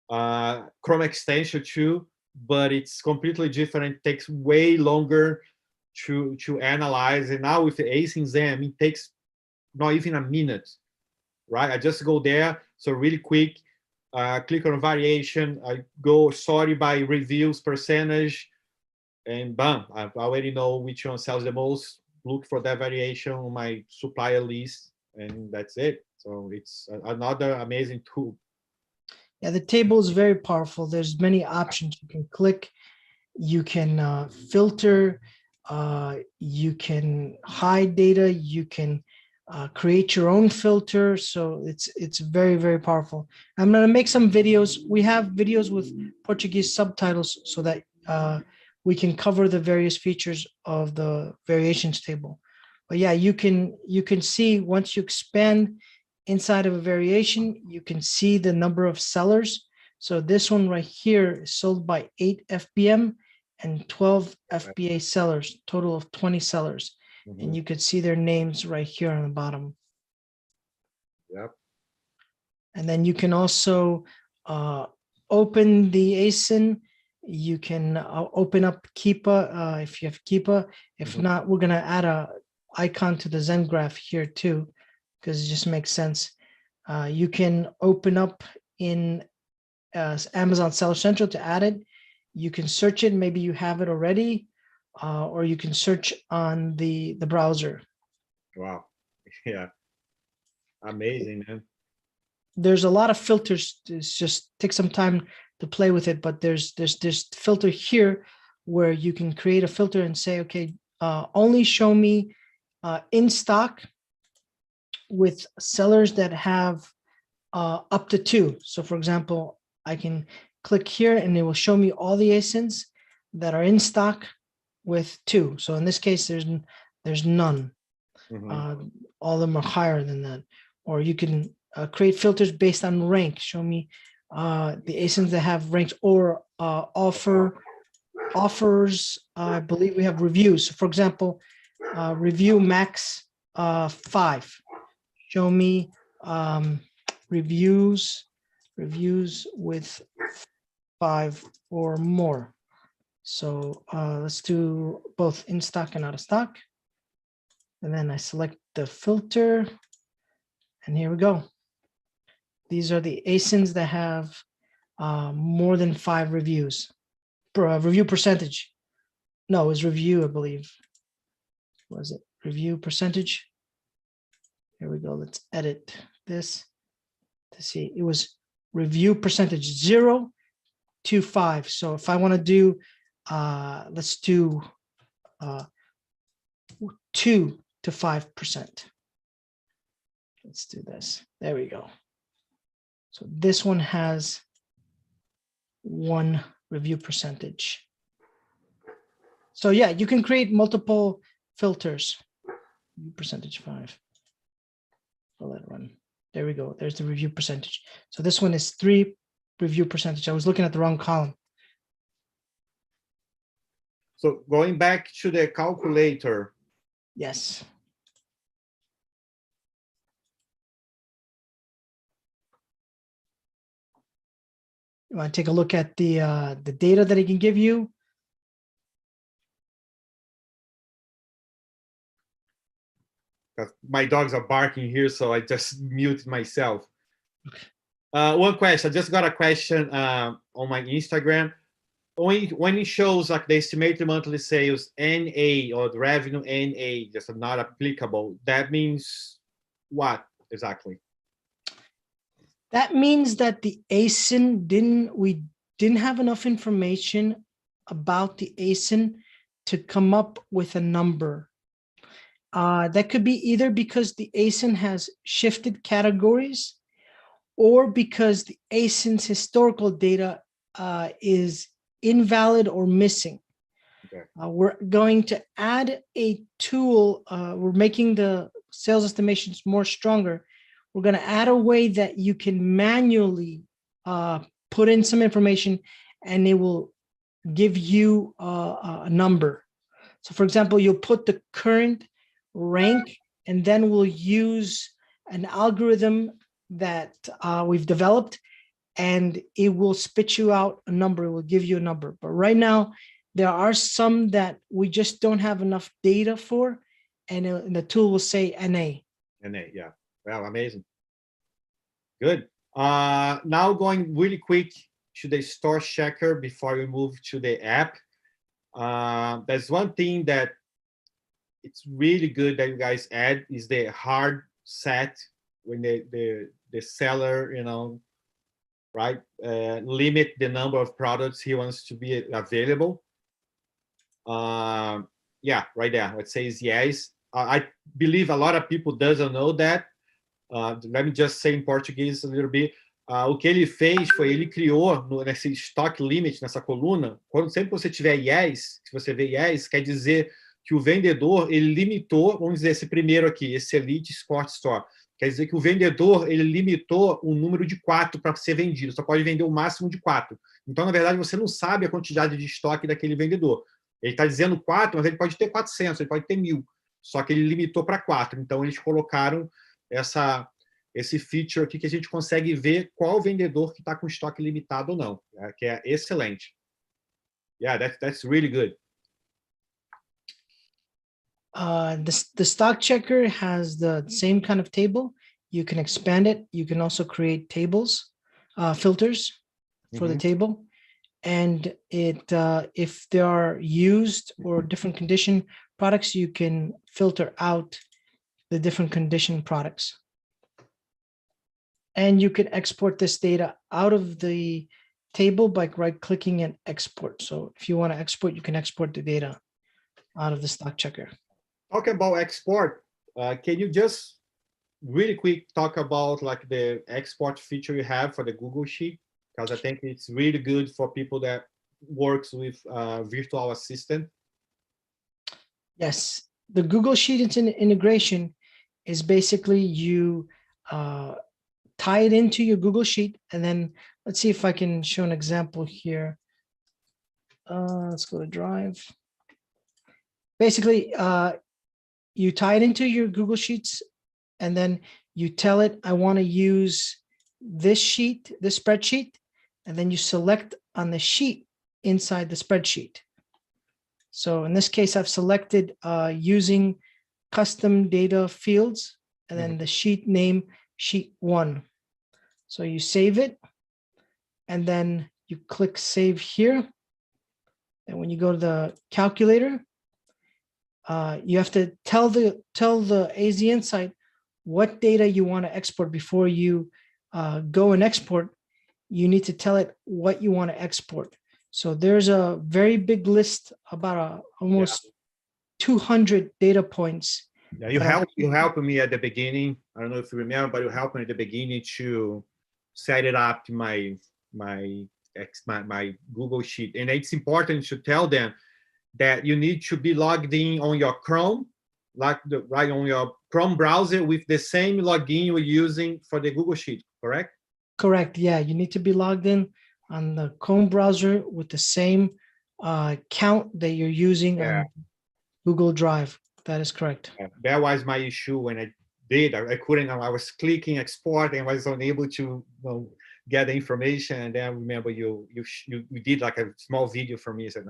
Speaker 1: Chrome extension too, but it's completely different. It takes way longer to analyze. And now with the ASINZEN, it takes not even a minute, right? I just go there, so really quick, click on variation, I go sort by reviews percentage, and bam, I already know which one sells the most. Look for that variation on my supplier list, and that's it. So it's another amazing tool.
Speaker 2: Yeah, the table is very powerful. There's many options you can click. You can filter. You can hide data. You can create your own filter. So it's very, very powerful. I'm going to make some videos. We have videos with Portuguese subtitles so that we can cover the various features of the variations table. But yeah, you can see once you expand inside of a variation, you can see the number of sellers. So this one right here is sold by 8 FBM and 12 FBA sellers, total of 20 sellers. And you could see their names right here on the bottom.
Speaker 1: Yep.
Speaker 2: And then you can also open the ASIN. You can open up Keepa if you have Keepa. If not, we're going to add a icon to the Zen graph here too, because it just makes sense. You can open up in Amazon Seller Central to add it. You can search it. Maybe you have it already, or you can search on the browser.
Speaker 1: Wow. Yeah. Amazing, man.
Speaker 2: There's a lot of filters. It's just take some time to play with it, but there's this filter here where you can create a filter and say, okay, only show me in stock with sellers that have up to 2. So for example, I can click here and it will show me all the ASINs that are in stock with 2. So in this case, there's none. All of them are higher than that. Or you can create filters based on rank. Show me the ASINs that have ranks, or offers. I believe we have reviews. So for example, review max 5. Show me reviews with 5 or more. So let's do both in stock and out of stock. And then I select the filter, and here we go. These are the ASINs that have more than 5 reviews. Review percentage. No, it was review, I believe. Was it review percentage? Here we go. Let's edit this to see. It was review percentage 0 to 5. So if I want to do, let's do 2 to 5%. Let's do this. There we go. So this one has 1 review percentage. So yeah, you can create multiple filters. Percentage 5. I'll let it run. There we go. There's the review percentage. So this one is 3 review percentage. I was looking at the wrong column.
Speaker 1: So going back to the calculator.
Speaker 2: Yes. You want to take a look at the data that it can give you.
Speaker 1: My dogs are barking here, so I just muted myself. One question. I just got a question on my Instagram. When it shows like the estimated monthly sales NA or the revenue NA, just not applicable, that means what exactly?
Speaker 2: That means that the ASIN we didn't have enough information about the ASIN to come up with a number. That could be either because the ASIN has shifted categories, or because the ASIN's historical data is invalid or missing.
Speaker 1: Okay.
Speaker 2: We're going to add a tool. We're making the sales estimations more stronger. We're going to add a way that you can manually put in some information and it will give you a number. So for example, you'll put the current rank, and then we'll use an algorithm that we've developed, and it will spit you out a number. It will give you a number. But right now, there are some that we just don't have enough data for, and the tool will say NA.
Speaker 1: NA, yeah. Well, amazing. Good. Now going really quick to the store checker before we move to the app. There's one thing that it's really good that you guys add is the hard set when the seller, you know, right, limit the number of products he wants to be available. Yeah, right there. It says yes. I believe a lot of people doesn't know that. Let me just say em português a little bit. O que ele fez foi, ele criou nesse stock limit, nessa coluna, sempre que você tiver yes, se você vê yes, quer dizer que o vendedor, ele limitou, vamos dizer, esse primeiro aqui, esse Elite Sport Store, quer dizer que o vendedor, ele limitou o número de 4 para ser vendido, só pode vender o máximo de 4. Então, na verdade, você não sabe a quantidade de estoque daquele vendedor. Ele está dizendo 4, mas ele pode ter 400, ele pode ter 1000, só que ele limitou para 4. Então, eles colocaram esse feature aqui que a gente consegue ver qual vendedor que está com estoque limitado ou não, que é excelente. Yeah, that's really good.
Speaker 2: The stock checker has the same kind of table. You can expand it. You can also create tables, filters for the table. And if there are used or different condition products, you can filter out the different condition products. And you can export this data out of the table by right-clicking and export. So if you want to export, you can export the data out of the stock checker.
Speaker 1: Talk about export. Can you just really quick talk about like the export feature you have for the Google Sheet? Because I think it's really good for people that works with virtual assistant.
Speaker 2: Yes, the Google Sheet integration is basically you tie it into your Google Sheet, and then let's see if I can show an example here. Let's go to Drive. Basically, you tie it into your Google Sheets, and then you tell it, I want to use this sheet, this spreadsheet, and then you select on the sheet inside the spreadsheet. So in this case, I've selected using custom data fields, and then the sheet name, sheet 1. So you save it, and then you click save here. And when you go to the calculator, you have to tell the ASINZEN site what data you want to export before you go and export. You need to tell it what you want to export. So there's a very big list, about almost 200 data points.
Speaker 1: Yeah, you helped me at the beginning. I don't know if you remember, but you helped me at the beginning to set it up to my Google Sheet. And it's important to tell them that you need to be logged in on your Chrome, right on your Chrome browser with the same login you're using for the Google Sheet, correct?
Speaker 2: Correct. Yeah, you need to be logged in on the Chrome browser with the same count that you're using on Google Drive. That is correct.
Speaker 1: That was my issue when I did. I couldn't. I was clicking export and was unable to get the information. And then I remember you did like a small video for me. Said,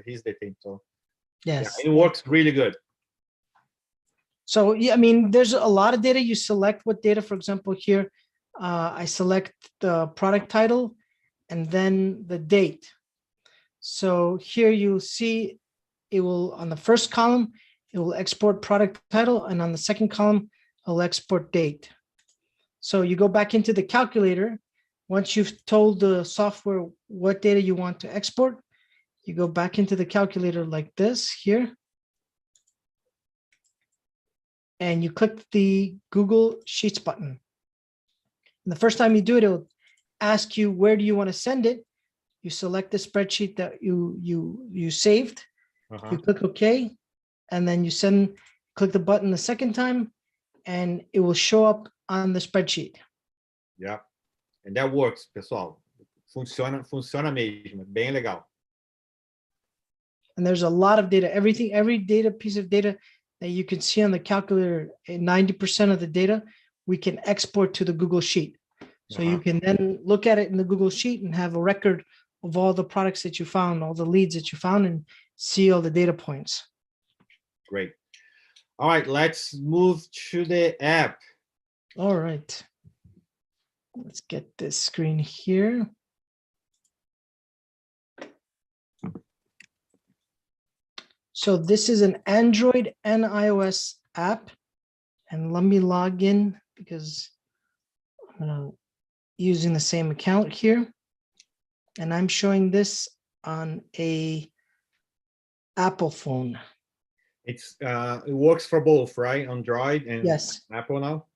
Speaker 1: here's the thing. So
Speaker 2: yes,
Speaker 1: it works really good.
Speaker 2: So yeah, I mean, there's a lot of data. You select what data. For example, here, I select the product title and then the date. So here you see it will, on the first column, it will export product title, and on the second column, it'll export date. So you go back into the calculator. Once you've told the software what data you want to export, you go back into the calculator like this here. And you click the Google Sheets button. And the first time you do it, it'll ask you, where do you want to send it? You select the spreadsheet that you saved. You click OK, and then you click the button the second time, and it will show up on the spreadsheet.
Speaker 1: Yeah, and that works, pessoal. Funciona mesmo, bem legal.
Speaker 2: And there's a lot of data. Every piece of data that you can see on the calculator, 90% of the data we can export to the Google Sheet. So you can then look at it in the Google Sheet and have a record of all the products that you found, all the leads that you found, and see all the data points.
Speaker 1: Great. All right, let's move to the app.
Speaker 2: All right. Let's get this screen here. So this is an Android and iOS app. And let me log in because I'm using the same account here. And I'm showing this on a Apple phone.
Speaker 1: It works for both, right? Android and Apple now?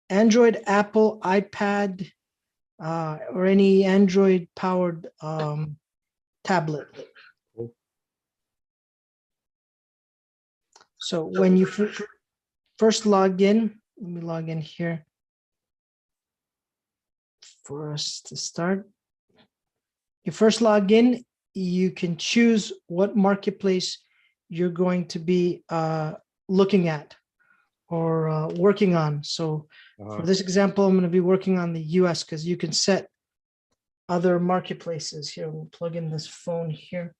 Speaker 2: Android, Apple, iPad, or any Android-powered tablet.
Speaker 1: Cool.
Speaker 2: So when you first log in, let me log in here for us to start. You first log in, you can choose what marketplace you're going to be looking at or working on. So for this example, I'm going to be working on the US because you can set other marketplaces here. We'll plug in this phone here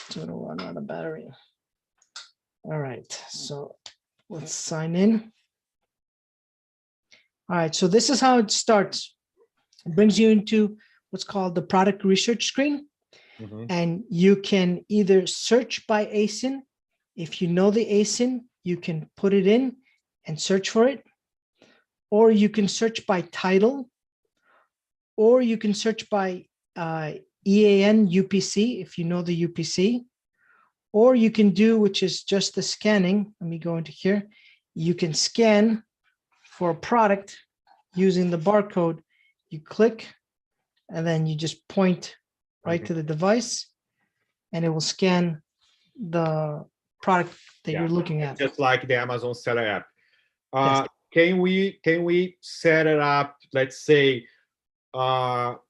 Speaker 2: so it'll run out of battery. All right, so let's sign in. All right, so this is how it starts. It brings you into what's called the product research screen. And you can either search by ASIN. If you know the ASIN, you can put it in and search for it. Or you can search by title. Or you can search by EAN UPC, if you know the UPC. Or you can do, which is just the scanning. Let me go into here. You can scan for a product using the barcode. You click, and then you just point right to the device, and it will scan the product that you're looking at.
Speaker 1: Just like the Amazon Seller app.
Speaker 2: Yes.
Speaker 1: Can we set it up, let's say, for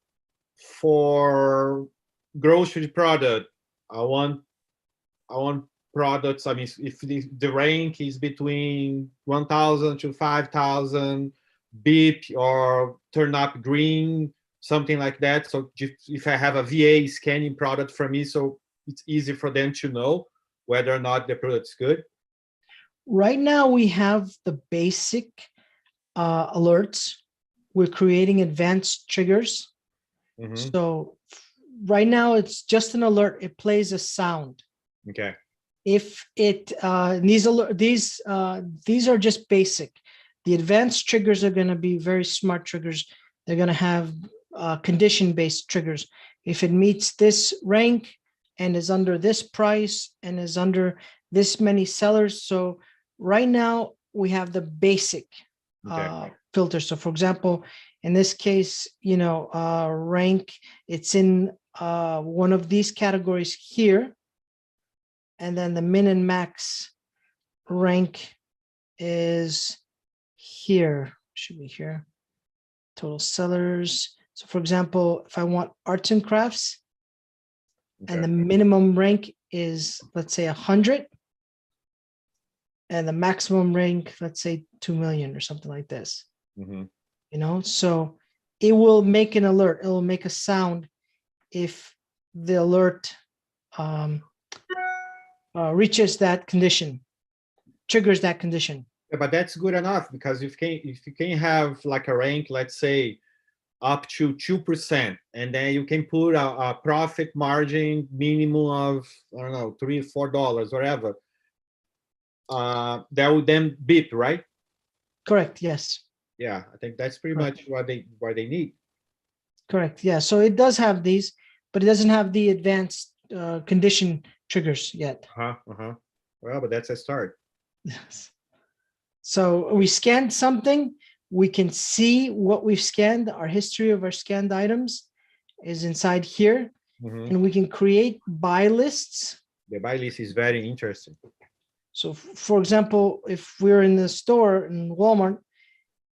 Speaker 1: grocery product? I want products. I mean, if the rank is between 1,000 to 5,000, beep or turn up green, something like that. So if I have a VA scanning product for me, so it's easy for them to know whether or not the product's good.
Speaker 2: Right now, we have the basic alerts. We're creating advanced triggers. So right now, it's just an alert. It plays a sound.
Speaker 1: Okay.
Speaker 2: If it these are just basic. The advanced triggers are going to be very smart triggers. They're going to have condition-based triggers. If it meets this rank and is under this price and is under this many sellers. So right now we have the basic filter. So for example, in this case, rank, it's in one of these categories here. And then the min and max rank is here, should be here. Total sellers. So for example, if I want arts and crafts, and the minimum rank is, let's say, 100, and the maximum rank, let's say 2 million or something like this. You know, so it will make an alert. It will make a sound if the alert reaches that condition, triggers that condition.
Speaker 1: Yeah, but that's good enough, because if you can have like a rank, let's say up to 2%, and then you can put a profit margin minimum of, I don't know, $3 or $4, whatever. That would then beep, right?
Speaker 2: Correct. Yes.
Speaker 1: Yeah, I think that's pretty much what they need.
Speaker 2: Correct. Yeah. So it does have these, but it doesn't have the advanced condition triggers yet.
Speaker 1: Well, but that's a start.
Speaker 2: Yes. So we scanned something. We can see what we've scanned. Our history of our scanned items is inside here, and we can create buy lists.
Speaker 1: The buy list is very interesting.
Speaker 2: So, for example, if we're in the store in Walmart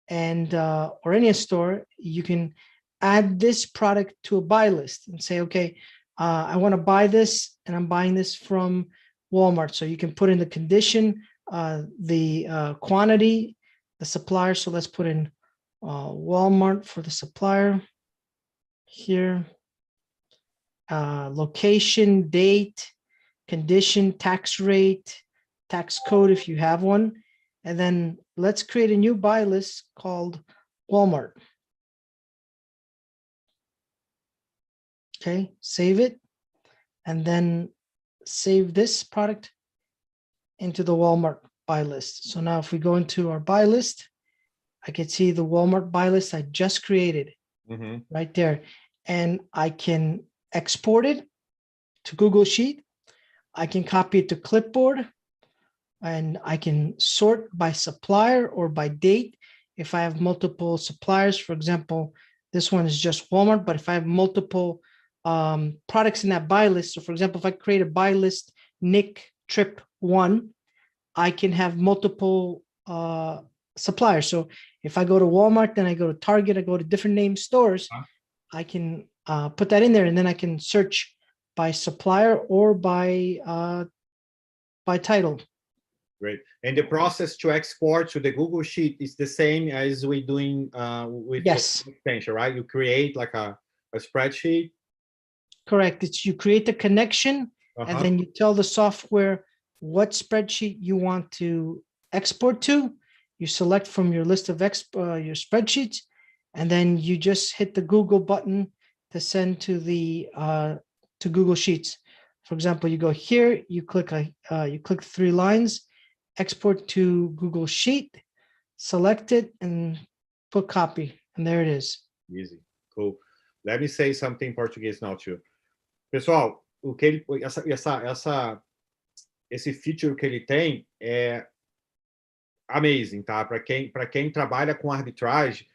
Speaker 2: and or any store, you can add this product to a buy list and say, okay, I want to buy this, and I'm buying this from Walmart. So you can put in the condition, the quantity, the supplier. So let's put in Walmart for the supplier here, location, date, condition, tax rate, tax code if you have one. And then let's create a new buy list called Walmart. Okay, save it, and then save this product into the Walmart buy list. So now if we go into our buy list, I can see the Walmart buy list I just created right there. And I can export it to Google Sheet. I can copy it to clipboard, and I can sort by supplier or by date. If I have multiple suppliers, for example, this one is just Walmart, but if I have multiple products in that buy list, so for example, if I create a buy list, Nick Trip 1, I can have multiple suppliers. So if I go to Walmart, then I go to Target, I go to different name stores, I can put that in there, and then I can search by supplier or by title.
Speaker 1: Great. And the process to export to the Google Sheet is the same as we're doing with the extension, right? You create like a spreadsheet.
Speaker 2: Correct. It's you create the connection, and then you tell the software what spreadsheet you want to export to. You select from your list of your spreadsheets, and then you just hit the Google button to send to the to Google Sheets. For example, you go here, you click 3 lines, export to Google Sheet, select it, and put copy, and there it is.
Speaker 1: Easy, cool. Let me say something in Portuguese now too. Pessoal, o que ele, esse feature que ele tem é amazing, tá? Para quem trabalha com arbitragem,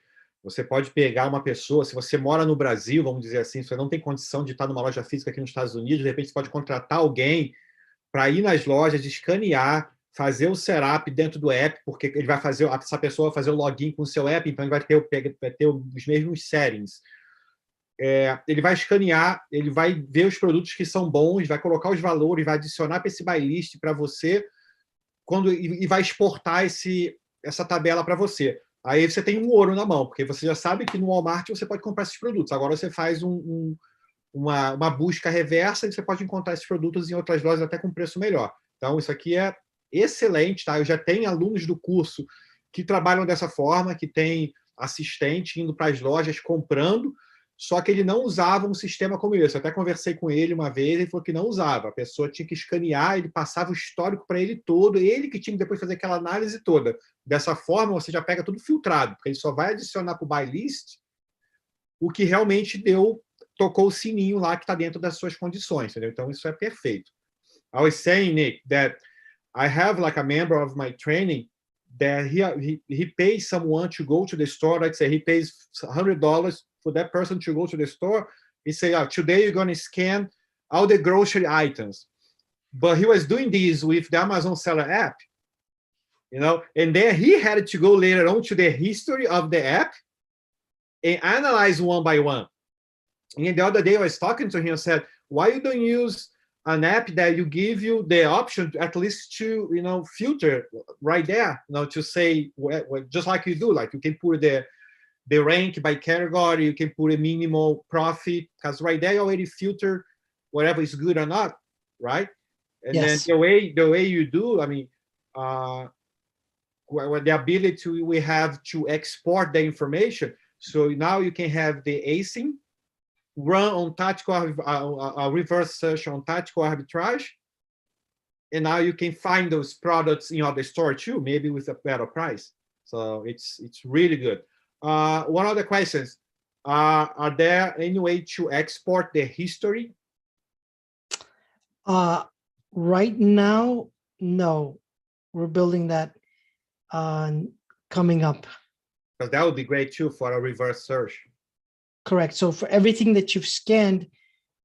Speaker 1: você pode pegar uma pessoa, se você mora no Brasil, vamos dizer assim, se você não tem condição de estar numa loja física aqui nos Estados Unidos, de repente você pode contratar alguém para ir nas lojas, escanear, fazer o setup dentro do app, porque ele vai fazer, essa pessoa vai fazer o login com o seu app, então ele vai ter os mesmos settings. Ele vai escanear, ele vai ver os produtos que são bons, vai colocar os valores, vai adicionar para esse buy list para você, e vai exportar essa tabela para você. Aí você tem um ouro na mão, porque você já sabe que no Walmart você pode comprar esses produtos. Agora você faz uma busca reversa e você pode encontrar esses produtos em outras lojas até com preço melhor. Então, isso aqui é excelente, tá? Eu já tenho alunos do curso que trabalham dessa forma, que tem assistente indo para as lojas comprando, só que ele não usava um sistema como esse. Eu até conversei com ele uma vez, ele falou que não usava. A pessoa tinha que escanear, ele passava o histórico para ele todo, ele que tinha que depois fazer aquela análise toda. Dessa forma, você já pega tudo filtrado, porque ele só vai adicionar para o buy list o que realmente tocou o sininho lá que está dentro das suas condições, entendeu? Então, isso é perfeito. I was saying, Nick, that I have like a member of my training that he pays someone to go to the store. Let's say he pays $100 for that person to go to the store. He say, today you're going to scan all the grocery items. But he was doing this with the Amazon Seller app, you know, and then he had to go later on to the history of the app and analyze one by one. And the other day I was talking to him and said, why you don't use an app that you give you the option at least to, filter right there, to say, just like you do, like you can put the rank by category, you can put a minimal profit, because right there you already filter whatever is good or not, right? And
Speaker 2: Yes.
Speaker 1: then the way you do, the ability we have to export the information. So now you can have the ASIN run on tactical, reverse search on tactical arbitrage, and now you can find those products in other store too, maybe with a better price. So it's really good. One other questions. Are there any way to export the history?
Speaker 2: Right now, no. We're building that coming up.
Speaker 1: Because that would be great too for a reverse search.
Speaker 2: Correct. So for everything that you've scanned,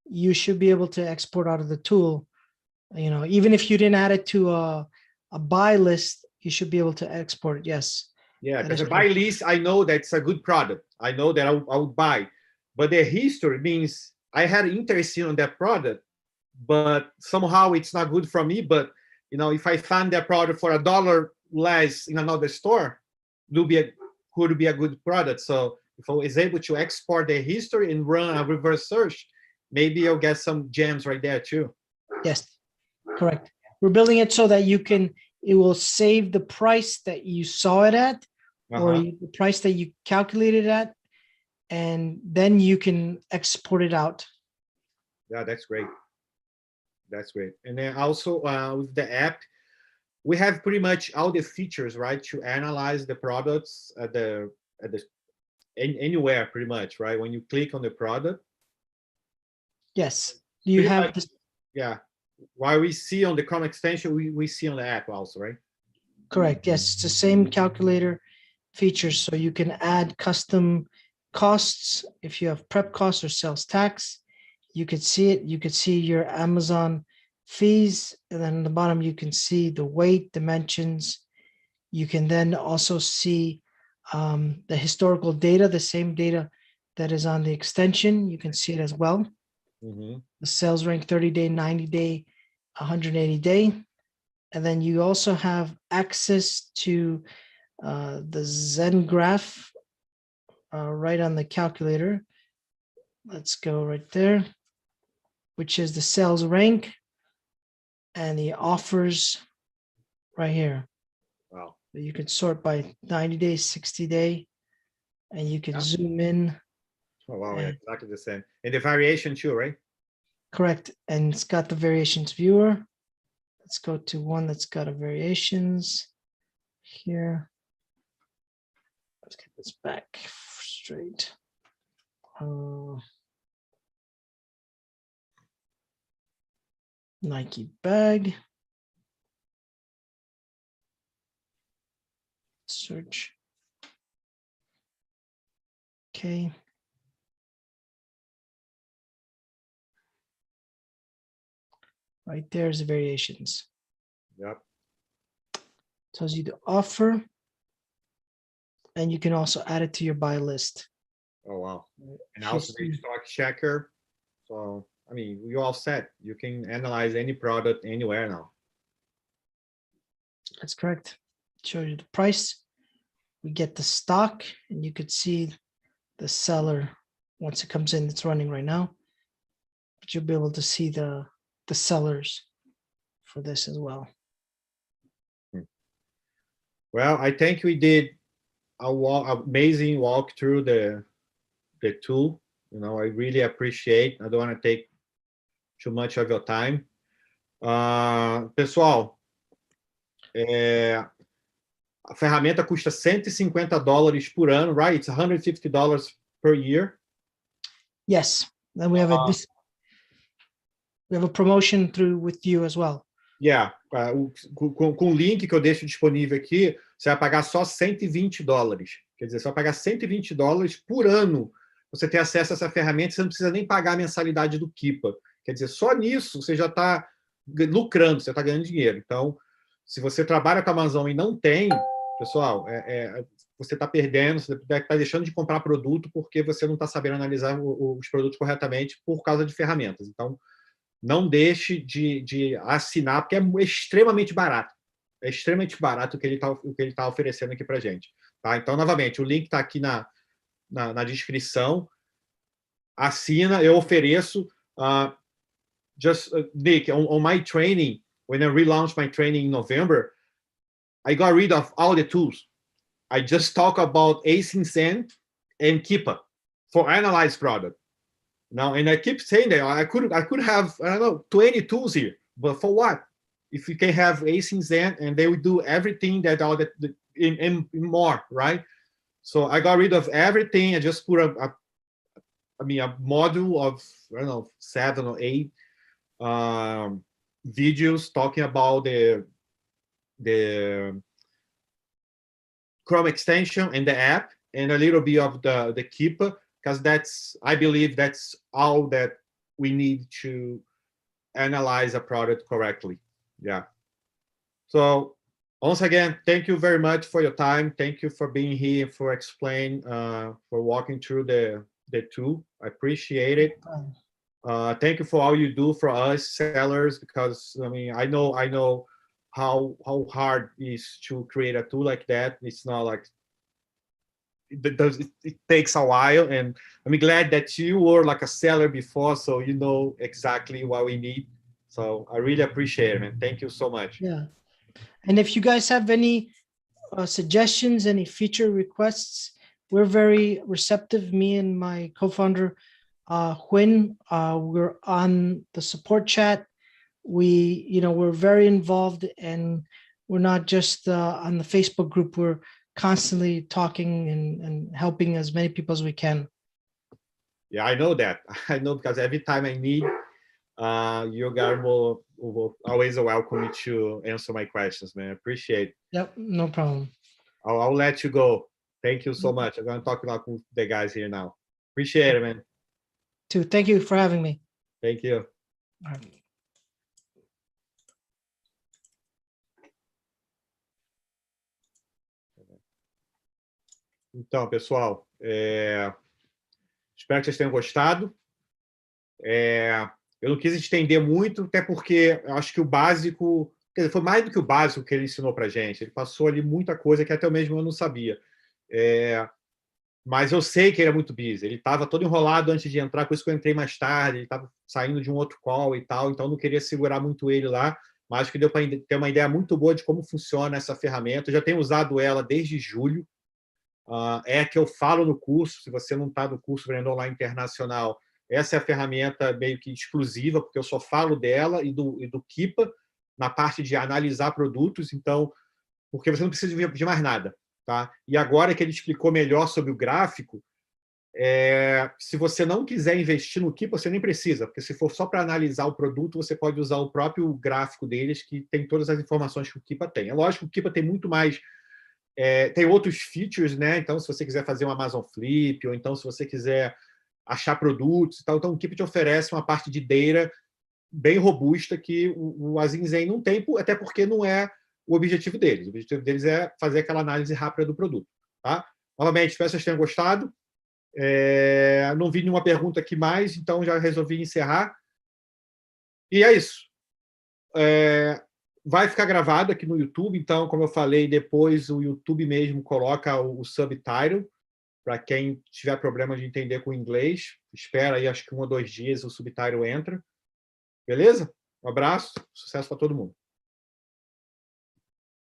Speaker 2: you should be able to export out of the tool. Even if you didn't add it to a buy list, you should be able to export it. Yes.
Speaker 1: Yeah, because a buy list, I know that's a good product. I know that I would buy. But the history means I had interest in that product, but somehow it's not good for me. But if I find that product for $1 less in another store, could be a good product. So if I was able to export the history and run a reverse search, maybe I'll get some gems right there too.
Speaker 2: Yes, correct. We're building it so that it will save the price that you saw it at, or the price that you calculated at, and then you can export it out.
Speaker 1: Yeah, that's great. That's great. And then also with the app, we have pretty much all the features, right, to analyze the products anywhere, pretty much, right? When you click on the product.
Speaker 2: Yes. Do you have this?
Speaker 1: Yeah. While we see on the Chrome extension, we see on the app also, right?
Speaker 2: Correct. Yes, it's the same calculator features, so you can add custom costs. If you have prep costs or sales tax, you could see it. You could see your Amazon fees, and then at the bottom you can see the weight, dimensions. You can then also see the historical data, the same data that is on the extension. You can see it as well. The sales rank 30-day, 90-day, 180-day. And then you also have access to the Zen graph right on the calculator. Let's go right there, which is the sales rank and the offers right here.
Speaker 1: Wow.
Speaker 2: So you can sort by 90-day, 60-day, and you can zoom in.
Speaker 1: Oh, wow, yeah, exactly the same. And the variation too, right?
Speaker 2: Correct. And it's got the variations viewer. Let's go to one that's got a variations here. Let's get this back straight. Nike bag. Search. Okay. Right there's the variations.
Speaker 1: Yep.
Speaker 2: Tells you the offer, and you can also add it to your buy list.
Speaker 1: Oh, wow. And also the stock checker. So, I mean, you're all set. You can analyze any product anywhere now.
Speaker 2: That's correct. Show you the price. We get the stock, and you could see the seller once it comes in. It's running right now, but you'll be able to see the sellers for this as well.
Speaker 1: Well, I think we did amazing walk through the tool. I really appreciate. I don't want to take too much of your time. Pessoal, a ferramenta custa $150 por ano, right? It's $150 per year.
Speaker 2: Yes, then we have a promotion with you as well.
Speaker 1: Yeah, com o link que eu deixo disponível aqui, você vai pagar só $120. Quer dizer, você vai pagar $120 por ano. Você tem acesso a essa ferramenta, você não precisa nem pagar a mensalidade do Kipa. Quer dizer, só nisso você já está lucrando, você está ganhando dinheiro. Então, se você trabalha com a Amazon e não tem, pessoal, você está perdendo, você está deixando de comprar produto porque você não está sabendo analisar os produtos corretamente por causa de ferramentas. Então, não deixe de assinar, porque é extremamente barato. É extremamente barato o que ele tá oferecendo aqui para a gente. Tá? Então, novamente, o link está aqui na descrição. Assina, eu ofereço. Nick, on my training, when I relaunched my training in November, I got rid of all the tools. I just talk about ASINZEN and CUPOM for analyze product. Now, and I keep saying that I could have, I don't know, 20 tools here, but for what? If you can have ASINZEN and they will do everything that all that in more, right? So I got rid of everything. I just put a module of, I don't know, 7 or 8 videos talking about the Chrome extension and the app, and a little bit of the CUPOM, because I believe that's all that we need to analyze a product correctly. Yeah. So once again, thank you very much for your time. Thank you for being here, for explaining, for walking through the tool. I appreciate it. Thank you for all you do for us sellers, because I mean, I know how hard it is to create a tool like that. It's not like it takes a while, and I'm glad that you were like a seller before, so you know exactly what we need. So I really appreciate it, man. Thank you so much.
Speaker 2: Yeah. And if you guys have any suggestions, any feature requests, we're very receptive. Me and my co-founder, Huyn, we're on the support chat. We're very involved, and we're not just on the Facebook group. We're constantly talking and helping as many people as we can.
Speaker 1: Yeah, I know that. I know, because every time I need, you guys will always welcome me to answer my questions, man. I appreciate it.
Speaker 2: Yep, no problem.
Speaker 1: I'll let you go. Thank you so much. I'm going to talk about the guys here now. Appreciate it, man.
Speaker 2: Too. Thank you for having me.
Speaker 1: Thank you.
Speaker 2: All right.
Speaker 1: Então, pessoal, espero que vocês tenham gostado. Eu não quis estender muito, até porque eu acho que o básico, quer dizer, foi mais do que o básico que ele ensinou para a gente. Ele passou ali muita coisa que até mesmo eu não sabia. Mas eu sei que ele é muito busy. Ele estava todo enrolado antes de entrar, por isso que eu entrei mais tarde. Ele estava saindo de um outro call e tal, então eu não queria segurar muito ele lá. Mas acho que deu para ter uma ideia muito boa de como funciona essa ferramenta. Eu já tenho usado ela desde julho. É a que eu falo no curso. Se você não está no curso Vendedor Online Internacional, essa é a ferramenta meio que exclusiva, porque eu só falo dela e do CUPOM na parte de analisar produtos. Então, porque você não precisa de mais nada. Tá? E agora que ele explicou melhor sobre o gráfico, se você não quiser investir no CUPOM, você nem precisa, porque se for só para analisar o produto, você pode usar o próprio gráfico deles, que tem todas as informações que o CUPOM tem. É lógico que o CUPOM tem muito mais, tem outros features, né? Então, se você quiser fazer um Amazon Flip, ou então se você quiser achar produtos e tal, então o CUPOM te oferece uma parte de data bem robusta que o ASINZEN não tem, até porque não é o objetivo deles. O objetivo deles é fazer aquela análise rápida do produto. Tá? Novamente, espero que vocês tenham gostado. Não vi nenhuma pergunta aqui mais, então já resolvi encerrar. E é isso. Vai ficar gravado aqui no YouTube, então, como eu falei, depois o YouTube mesmo coloca o subtitle, para quem tiver problema de entender com o inglês. Espera aí, acho que 1 ou 2 dias o subtitle entra. Beleza? Um abraço, sucesso para todo mundo.